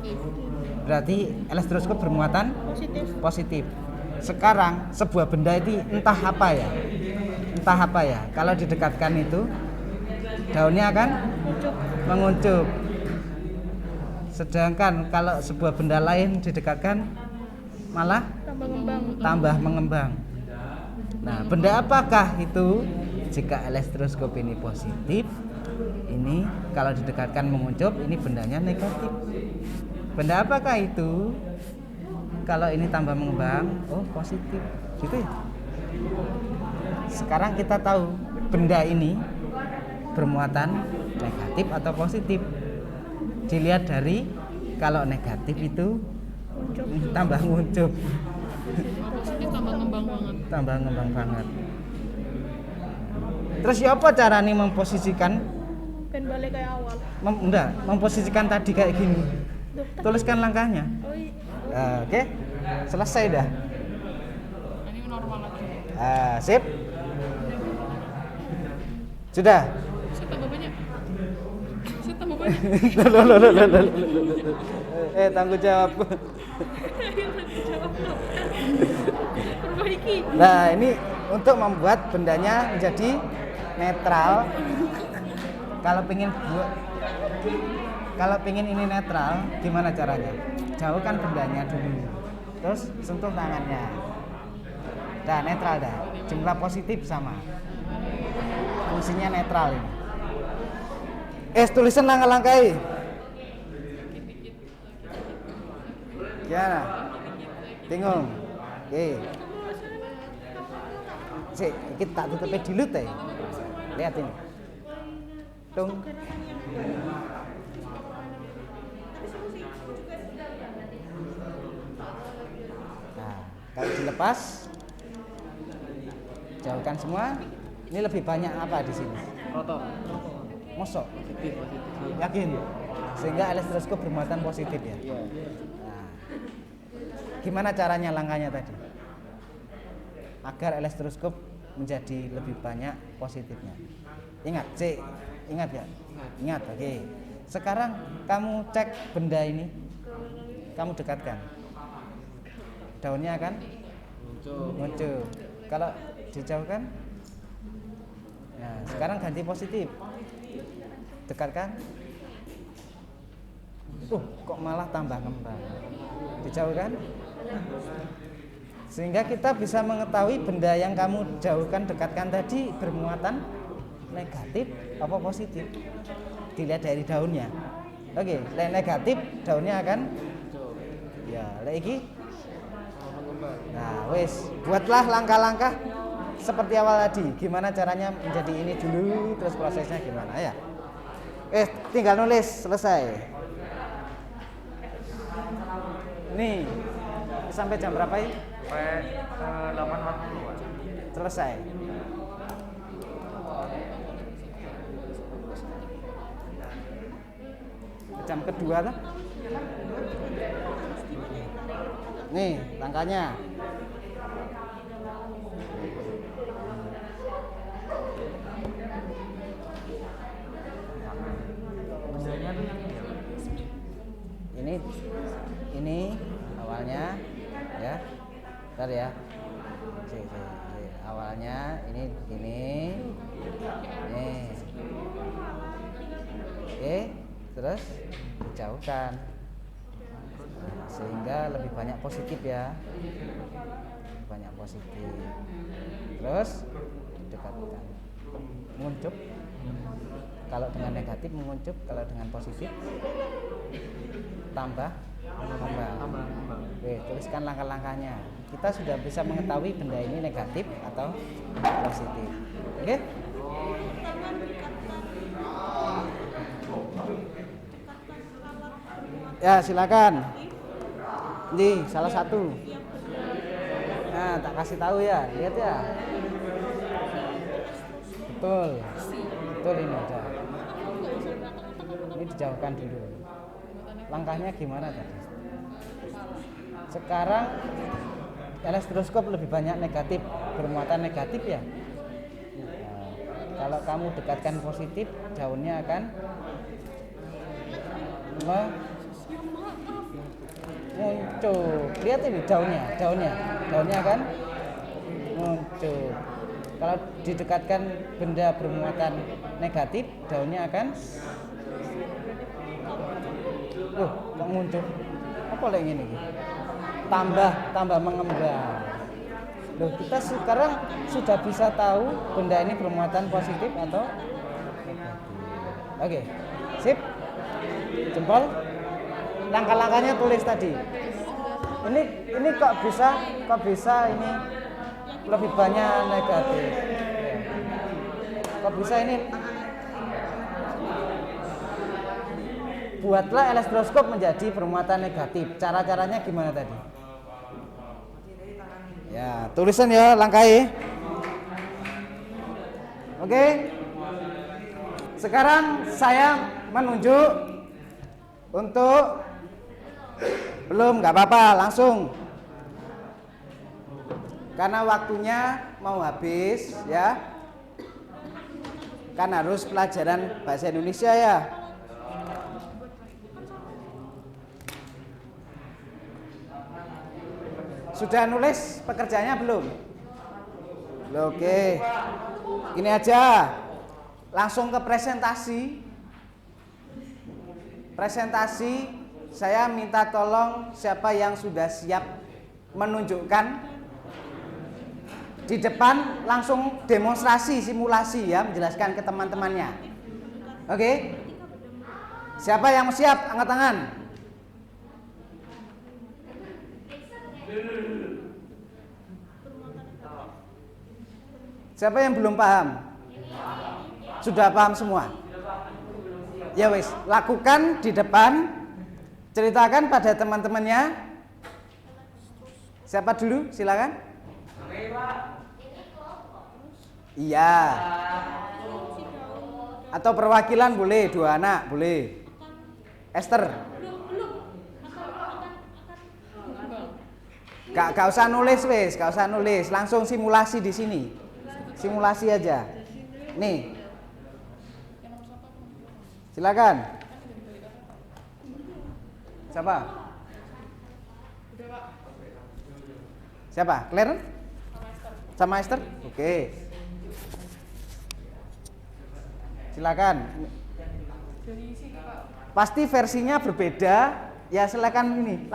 Berarti elektroskop bermuatan Positif. Sekarang sebuah benda itu entah apa ya. Kalau didekatkan itu daunnya akan menguncup. Sedangkan kalau sebuah benda lain didekatkan malah tambah mengembang. Nah, benda apakah itu? Jika elektroskop ini positif, ini kalau didekatkan menguncup, ini bendanya negatif. Benda apakah itu? Kalau ini tambah mengembang, oh positif. Gitu ya? sekarang kita tahu benda ini bermuatan negatif atau positif. Dilihat dari kalau negatif itu tambah nguncup, Positif tambah ngembang banget. tambah ngembang banget. Terus ya apa caranya memposisikan Ben balik kayak awal. memposisikan tadi kayak gini. Duh, Tuliskan langkahnya. oh iya. Oke, selesai dah. Ini normal lagi. Sip. Sudah. Saya tambah banyak. Saya tambah banyak. Tanggung jawab. Perbaiki. Nah, ini untuk membuat bendanya menjadi netral. Kalau pingin ini netral, gimana caranya? Jauhkan bendanya dulu, terus sentuh tangannya. Dah netral dah. Jumlah positif sama. Fungsinya netral ini. Tulisan langkah-langkai. Gimana? Bingung? Oke. Sik, kita tak tutupnya dulu teh. Lihat ini. Tung. Nah, kalau dilepas, jauhkan semua. Ini lebih banyak apa di sini? Rotor. Mosok? Positif. Yakin? Sehingga elektroskop bermuatan positif ya? Iya. Nah, gimana caranya langkahnya tadi? Agar elektroskop menjadi lebih banyak positifnya. Ingat, ingat ya? Ingat, oke. Sekarang kamu cek benda ini, kamu dekatkan. Daunnya akan muncul. Kalau dijauhkan, nah sekarang ganti positif. Dekatkan. Kok malah tambah ngembang. Dijauhkan. Sehingga kita bisa mengetahui benda yang kamu jauhkan, dekatkan tadi bermuatan negatif apa positif. Dilihat dari daunnya. Oke, negatif daunnya akan ya, lagi. Nah, wes, buatlah langkah-langkah seperti awal tadi. Gimana caranya menjadi ini dulu, terus prosesnya gimana ya? Tinggal nulis, selesai. Nih, sampai jam berapa ini? Sampai 8.40. Selesai. Jam kedua lah. Nih, langkahnya. Ini awalnya ya. Bentar ya. Awalnya ini begini. Nih. Oke, terus dijauhkan. Sehingga lebih banyak positif ya. Banyak positif. Terus dekatkan. Menguncup. Kalau dengan negatif menguncup, kalau dengan positif tambah kembang. Oke, tuliskan langkah-langkahnya. Kita sudah bisa mengetahui benda ini negatif atau positif. Oke? Ya, silakan. Nih, salah satu. Nah, tak kasih tahu ya. Lihat ya. Betul. Betul ini udah. Ini dijauhkan dulu. Langkahnya gimana tadi? Sekarang elektroskop lebih banyak negatif, bermuatan negatif ya. Nah, kalau kamu dekatkan positif, daunnya akan muncul. Lihat ini daunnya akan muncul. Kalau didekatkan benda bermuatan negatif, daunnya akan kok muncul? Apa lagi ini? Tambah mengembang. Loh, kita sekarang sudah bisa tahu benda ini bermuatan positif atau negatif. Oke, sip. Jempol. Langkah-langkahnya tulis tadi. Ini kok bisa ini lebih banyak negatif. Kok bisa ini? Buatlah elektroskop menjadi bermuatan negatif. Cara-caranya gimana tadi? Ya, tulisan ya langkai. Oke. Sekarang saya menunjuk untuk belum, nggak apa-apa, langsung. Karena waktunya mau habis ya. Kan harus pelajaran bahasa Indonesia ya. Sudah nulis pekerjaannya belum? Oke. Ini aja. Langsung ke presentasi. Presentasi, saya minta tolong siapa yang sudah siap menunjukkan di depan, langsung demonstrasi, simulasi ya, menjelaskan ke teman-temannya. Oke? Siapa yang siap? Angkat tangan. Siapa yang belum paham? Sudah paham semua? Ya wis, lakukan di depan, ceritakan pada teman-temannya. Siapa dulu? Silakan. Iya. Atau perwakilan boleh, 2 anak boleh. Esther. Gak usah nulis wis, gak usah nulis, langsung simulasi di sini. Simulasi aja. Nih. Silakan. Siapa? Siapa? Claire? Sama Esther? Oke. Silakan. Pasti versinya berbeda. Ya silakan ini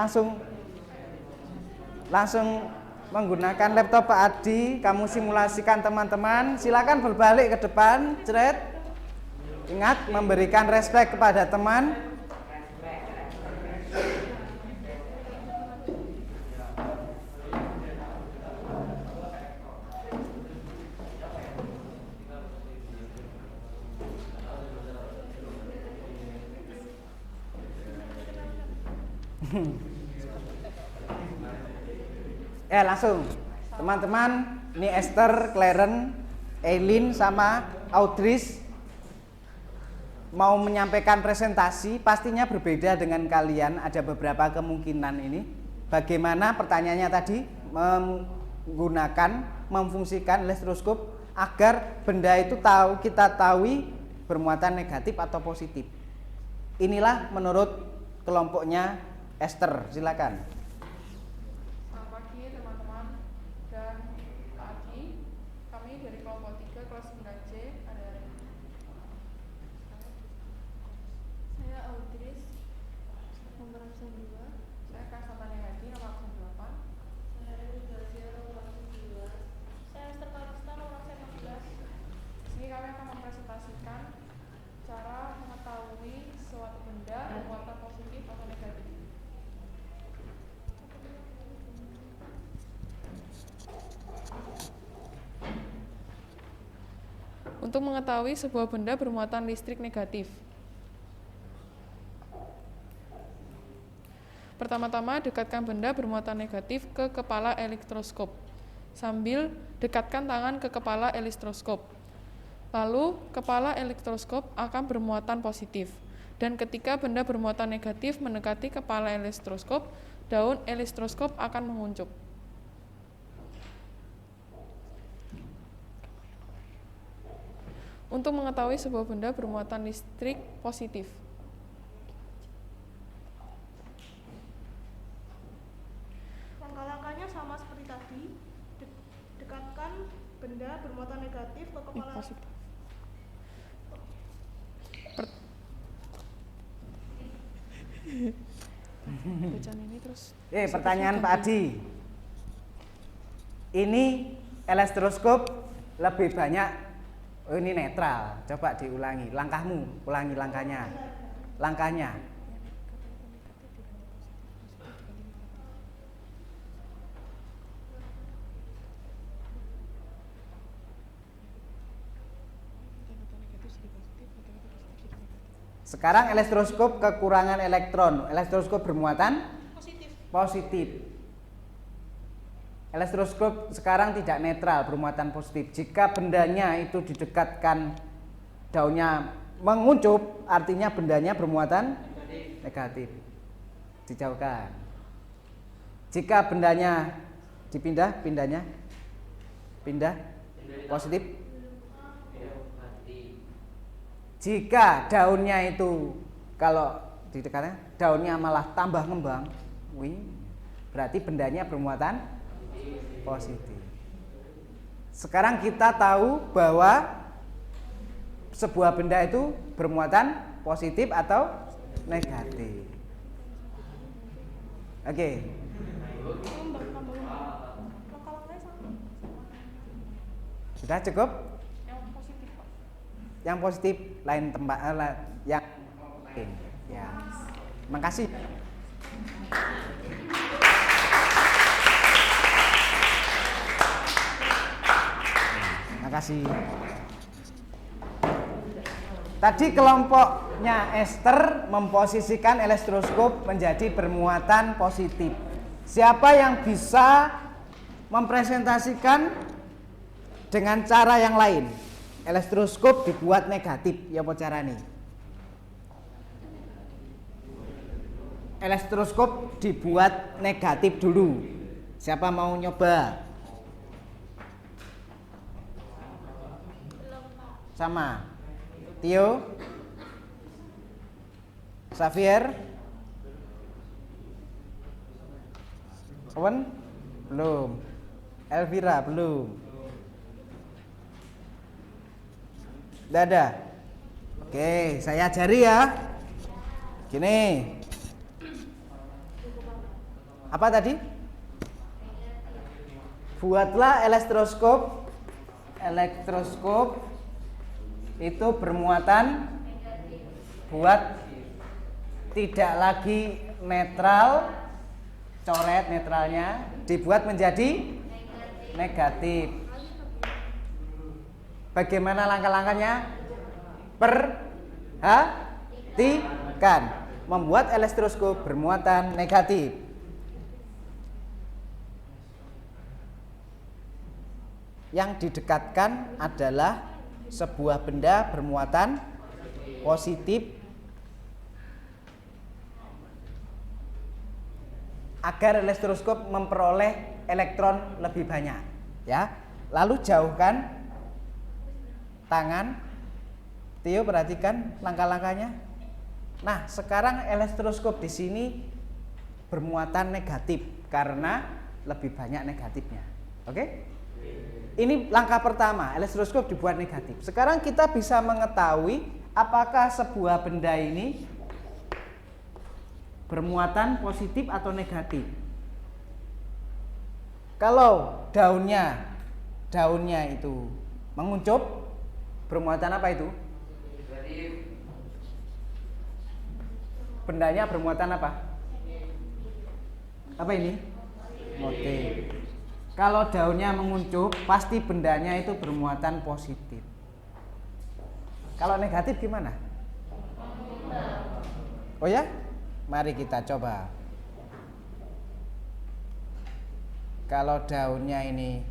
langsung menggunakan laptop Pak Adi, kamu simulasikan teman-teman. Silakan berbalik ke depan, cret. Ingat memberikan respek kepada teman. Ya langsung teman-teman, ini Esther, Claren, Eileen sama Audris mau menyampaikan presentasi, pastinya berbeda dengan kalian. Ada beberapa kemungkinan ini. Bagaimana pertanyaannya tadi, memfungsikan elektroskop agar benda itu kita tahu bermuatan negatif atau positif. Inilah menurut kelompoknya Esther, silakan. Selamat pagi teman-teman dan Pak Adi. Kami dari kelompok 3 kelas 9C. Ada saya Audris nomor absen 2. Saya Kasatania Hadi nomor absen 8. Saya Rizalzia nomor absen 2. Saya Esther Kalista nomor absen 16. Di sini kami akan mempresentasikan cara mengetahui suatu benda bermuatan positif atau negatif. Untuk mengetahui sebuah benda bermuatan listrik negatif. Pertama-tama dekatkan benda bermuatan negatif ke kepala elektroskop. Sambil dekatkan tangan ke kepala elektroskop. Lalu kepala elektroskop akan bermuatan positif. Dan ketika benda bermuatan negatif mendekati kepala elektroskop, daun elektroskop akan menguncup. Untuk mengetahui sebuah benda bermuatan listrik positif. Langkah-langkahnya sama seperti tadi. Dekatkan benda bermuatan negatif ke kepala. Positif. Bacaan ini terus. Pertanyaan Pak Adi. Ini elektroskop lebih banyak. Oh ini netral. Coba diulangi. Langkahmu, ulangi langkahnya. Langkahnya. Sekarang elektroskop kekurangan elektron. Elektroskop bermuatan Positif. positif. Elektroskop sekarang tidak netral, bermuatan positif. Jika bendanya itu didekatkan, daunnya menguncup, artinya bendanya bermuatan negatif. Dijauhkan. Jika bendanya dipindah, pindah positif. Jika daunnya itu kalau didekatkan, daunnya malah tambah ngembang, berarti bendanya bermuatan positif. Sekarang kita tahu bahwa sebuah benda itu bermuatan positif atau negatif. Oke. Langkah-langkahnya sama. Sudah cukup? Yang positif, Pak. Yang positif lain tempat yang lain. Ya. Makasih. Makasih. Tadi kelompoknya Esther memposisikan elektroskop menjadi bermuatan positif. Siapa yang bisa mempresentasikan dengan cara yang lain? Elektroskop dibuat negatif, ya apa carane? Elektroskop dibuat negatif dulu. Siapa mau nyoba? Sama. Tio, Xavier, Owen, belum. Elvira, belum. Dada. Oke, saya ajari ya. Gini. Apa tadi? Buatlah elektroskop. Elektroskop itu bermuatan buat tidak lagi netral, coret netralnya dibuat menjadi negatif. Bagaimana langkah-langkahnya? Perhatikan, membuat elektroskop bermuatan negatif. Yang didekatkan adalah sebuah benda bermuatan positif agar elektroskop memperoleh elektron lebih banyak, ya. Lalu jauhkan tangan. Tio, perhatikan langkah-langkahnya. Nah, sekarang elektroskop di sini bermuatan negatif karena lebih banyak negatifnya. Oke? Ini langkah pertama, elektroskop dibuat negatif. Sekarang kita bisa mengetahui apakah sebuah benda ini bermuatan positif atau negatif. Kalau daunnya itu menguncup, bermuatan apa itu? Bendanya bermuatan apa? Apa ini? Motif. Kalau daunnya menguncup, pasti bendanya itu bermuatan positif. Kalau negatif gimana? Oh ya? Mari kita coba. Kalau daunnya ini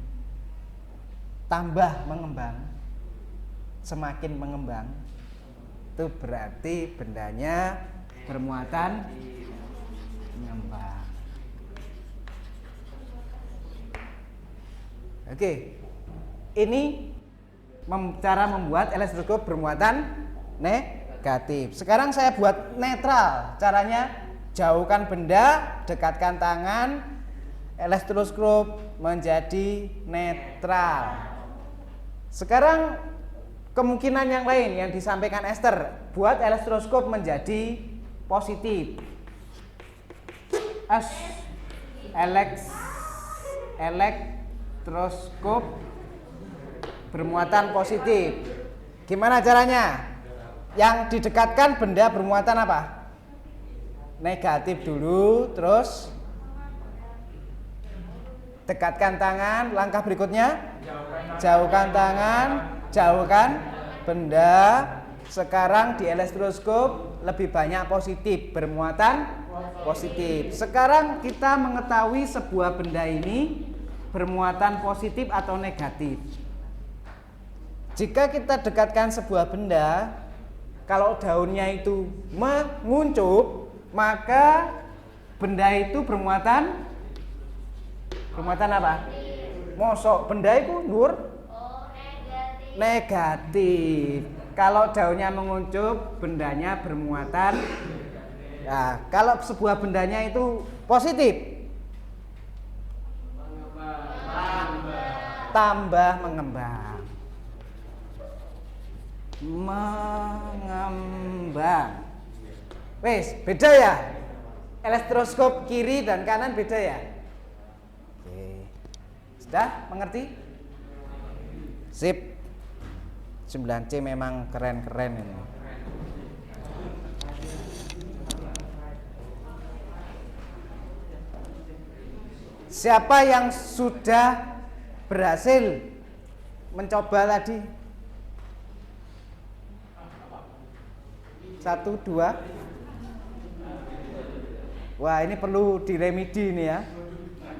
tambah mengembang, semakin mengembang, itu berarti bendanya bermuatan mengembang. Oke, ini cara membuat elektroskop bermuatan negatif. Sekarang saya buat netral. Caranya jauhkan benda, dekatkan tangan, elektroskop menjadi netral. Sekarang kemungkinan yang lain yang disampaikan Esther, buat elektroskop menjadi positif. Elektroskop bermuatan positif. Gimana caranya? Yang didekatkan benda bermuatan apa? Negatif dulu, terus dekatkan tangan. Langkah berikutnya, jauhkan tangan, jauhkan benda, Sekarang di elektroskop lebih banyak positif, bermuatan positif. Sekarang kita mengetahui sebuah benda ini bermuatan positif atau negatif. Jika kita dekatkan sebuah benda, kalau daunnya itu menguncup, maka benda itu bermuatan apa? Mosok benda itu nur negatif. Kalau daunnya menguncup, bendanya bermuatan. Nah, kalau sebuah bendanya itu positif, tambah mengembang. Wes, beda ya? Elektroskop kiri dan kanan beda ya? Oke. Sudah mengerti? Sip. 9C memang keren-keren ini. Siapa yang sudah berhasil mencoba tadi? 1, 2. Wah, ini perlu diremedi ini ya.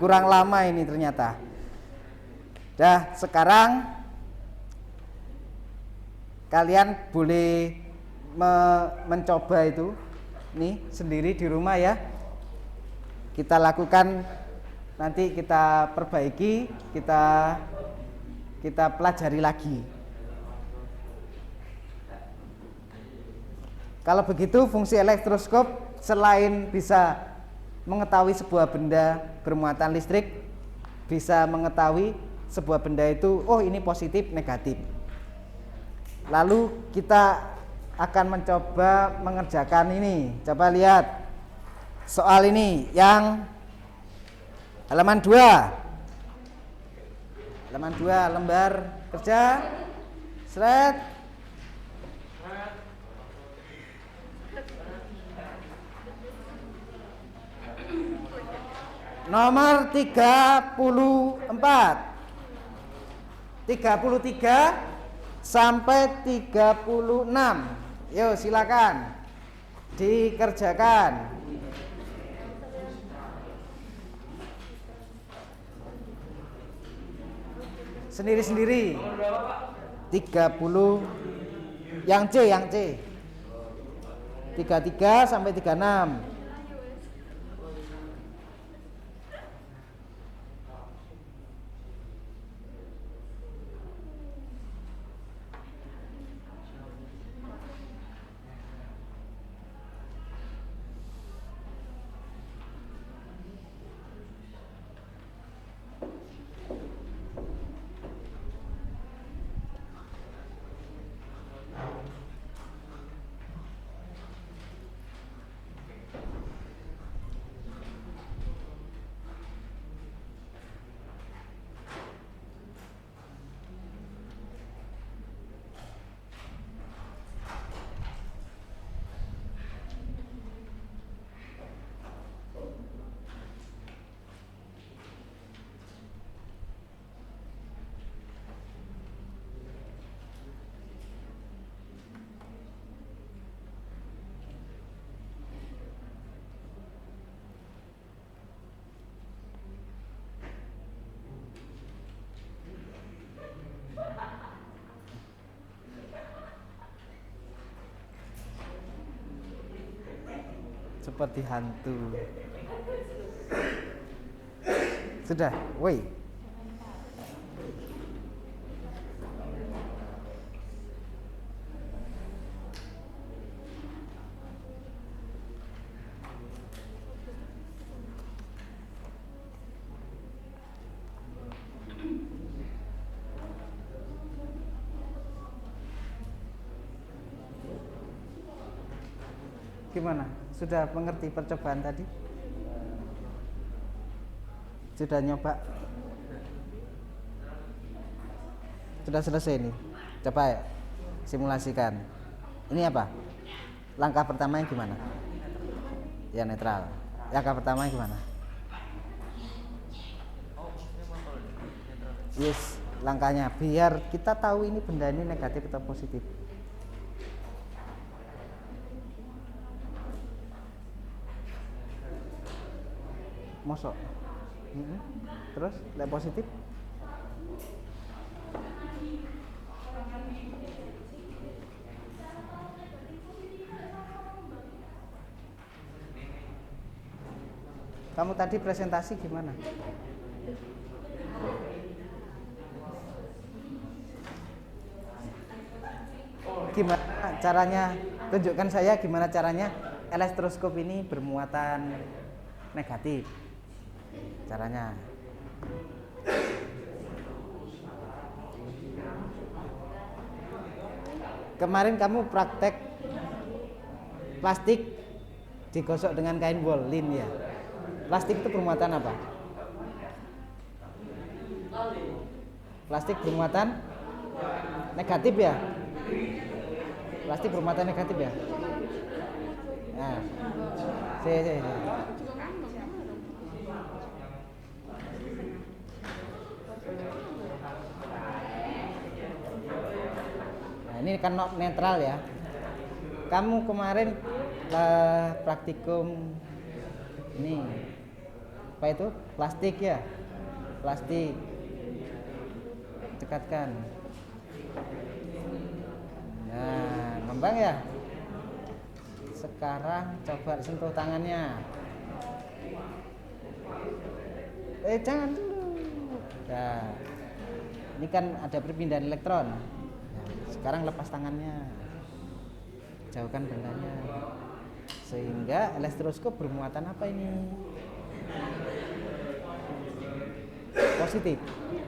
Kurang lama ini ternyata. Dah, sekarang kalian boleh mencoba itu nih sendiri di rumah ya. Kita lakukan, nanti kita perbaiki, kita pelajari lagi. Kalau begitu fungsi elektroskop selain bisa mengetahui sebuah benda bermuatan listrik, bisa mengetahui sebuah benda itu oh ini positif negatif. Lalu kita akan mencoba mengerjakan ini. Coba lihat soal ini yang halaman 2. Halaman 2 lembar kerja. Slide. Nomor 34. 33 sampai 36. Yuk silakan dikerjakan. Sendiri-sendiri. 30 yang C 33 sampai 36. Seperti hantu. Sudah, woi. Gimana? Sudah mengerti percobaan tadi? Sudah nyoba? Sudah selesai nih. Coba ya, simulasikan. Ini apa? Langkah pertamanya gimana? Ya netral. Langkah pertamanya gimana? Yes, langkahnya biar kita tahu ini benda ini negatif atau positif. Mosok. Terus lek positif? Kamu tadi presentasi gimana? Gimana caranya? Tunjukkan saya gimana caranya elektroskop ini bermuatan negatif. Caranya. Kemarin kamu praktek plastik digosok dengan kain wol lin ya. Plastik itu bermuatan apa? Plastik bermuatan negatif ya? Plastik bermuatan negatif ya? Nah, si. Nah, ini kan netral ya. Kamu kemarin praktikum ini apa itu? Plastik ya? Plastik. Dekatkan. Nah, ngembang ya. Sekarang coba sentuh tangannya. Jangan dulu. Nah, ini kan ada perpindahan elektron. Nah, sekarang lepas tangannya. Jauhkan bendanya. Sehingga elektroskop bermuatan apa ini? Positif.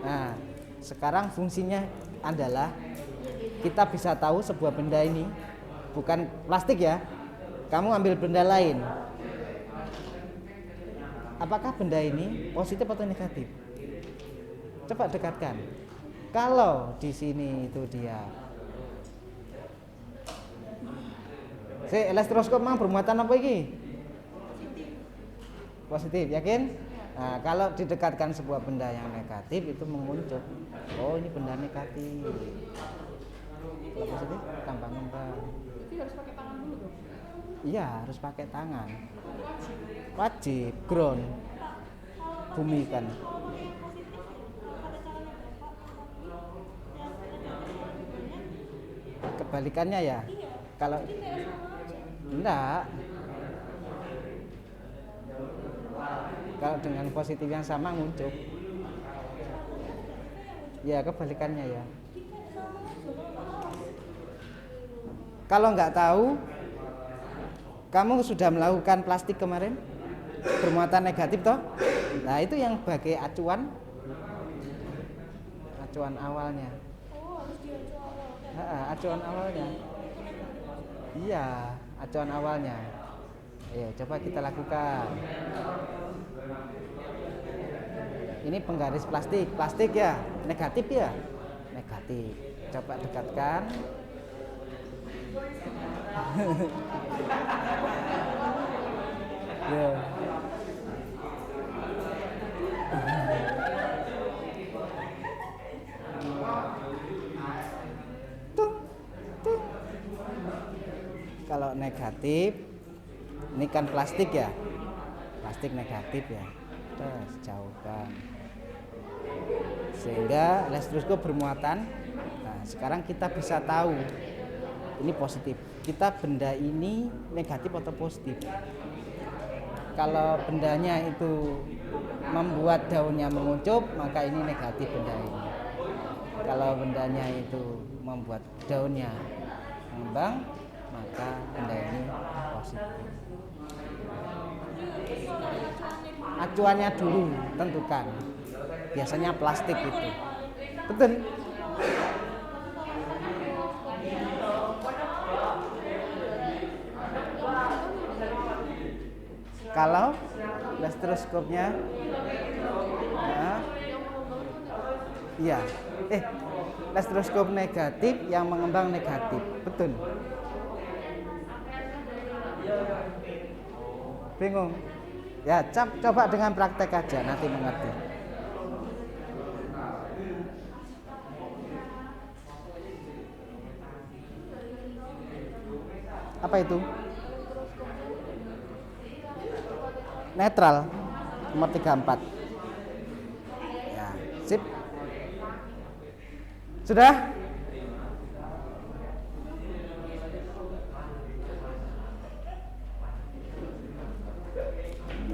Nah, sekarang fungsinya adalah kita bisa tahu sebuah benda ini bukan plastik ya. Kamu ambil benda lain. Apakah benda ini positif atau negatif? Coba dekatkan. Kalau di sini itu dia. Elektroskop memang bermuatan apa ini? Positif, yakin? Nah, kalau didekatkan sebuah benda yang negatif itu menguncup. Oh, ini benda negatif. Kalau positif tambah ngembang. Jadi harus pakai tangan dulu dong? Iya, harus pakai tangan. Wajib, ground. Bumi kan. Kebalikannya ya. Kalau enggak. Kalau dengan positif yang sama muncul. Ya, kebalikannya ya. Kalau nggak tahu, kamu sudah melakukan plastik kemarin bermuatan negatif toh? Nah, itu yang sebagai acuan awalnya. Oh, harus diacu awal. Acuan awalnya. Iya, acuan awalnya. Ayo, coba kita lakukan. Ini penggaris plastik ya, negatif ya, negatif. Coba dekatkan. Ya. Kalau negatif, ini kan plastik ya, plastik negatif ya. Terus jauhkan. Sehingga elektroskop bermuatan. Nah, sekarang kita bisa tahu ini positif. Kita benda ini negatif atau positif. Kalau bendanya itu membuat daunnya menguncup, maka ini negatif benda ini. Kalau bendanya itu membuat daunnya mengembang, maka benda ini positif. Acuannya dulu tentukan. Biasanya plastik itu. Betul. Kalau elektroskopnya, nah, iya, elektroskop negatif yang mengembang negatif, betul. Bingung? Ya, coba dengan praktek aja, nanti mengerti. Apa itu? Netral. nomor 34. Ya, sip. Sudah?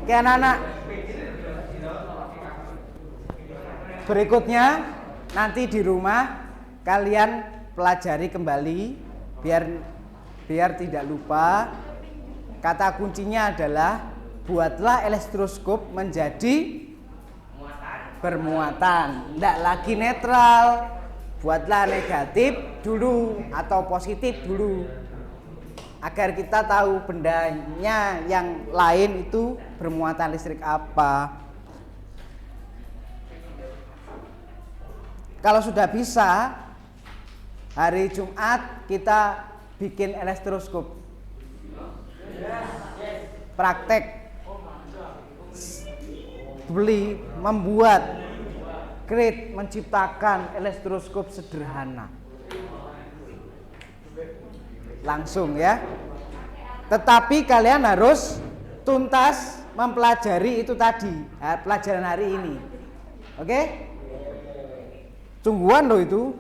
Oke anak-anak, berikutnya nanti di rumah kalian pelajari kembali biar tidak lupa. Kata kuncinya adalah buatlah elektroskop menjadi bermuatan, tidak lagi netral. Buatlah negatif dulu atau positif dulu, agar kita tahu bendanya yang lain itu bermuatan listrik apa. Kalau sudah bisa, hari Jumat kita bikin elektroskop. Praktek. Beli, membuat, create, menciptakan elektroskop sederhana. Langsung ya. Tetapi kalian harus tuntas mempelajari itu tadi, pelajaran hari ini. Oke? Sungguhan loh itu.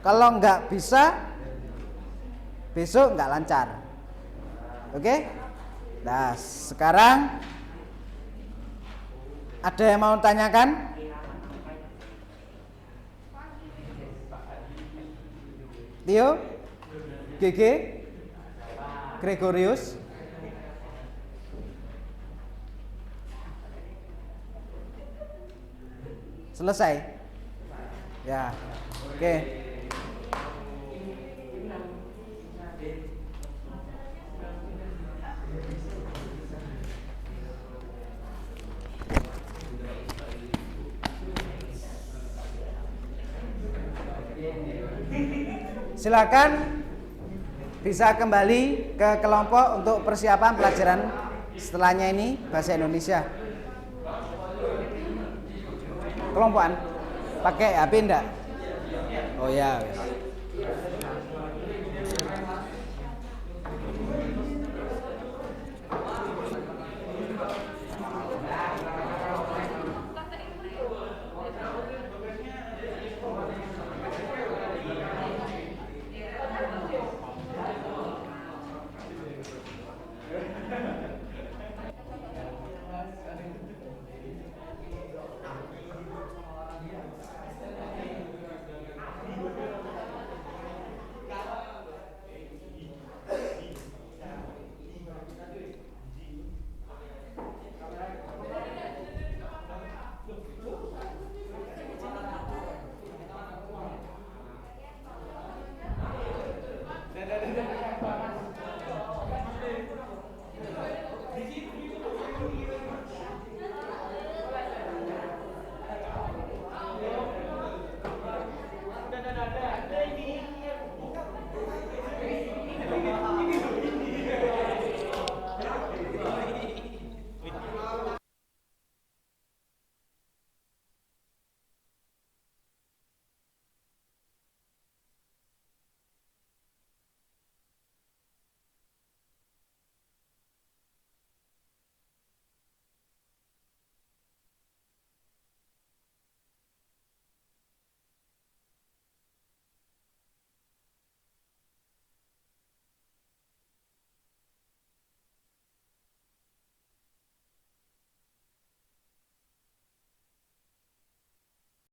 Kalau nggak bisa, besok nggak lancar. Oke? Nah, sekarang ada yang mau tanyakan? Tio, GG, Gregorius. Selesai? Ya, oke. Silakan bisa kembali ke kelompok untuk persiapan pelajaran setelahnya ini bahasa Indonesia. Kelompokan pakai HP enggak? Oh ya.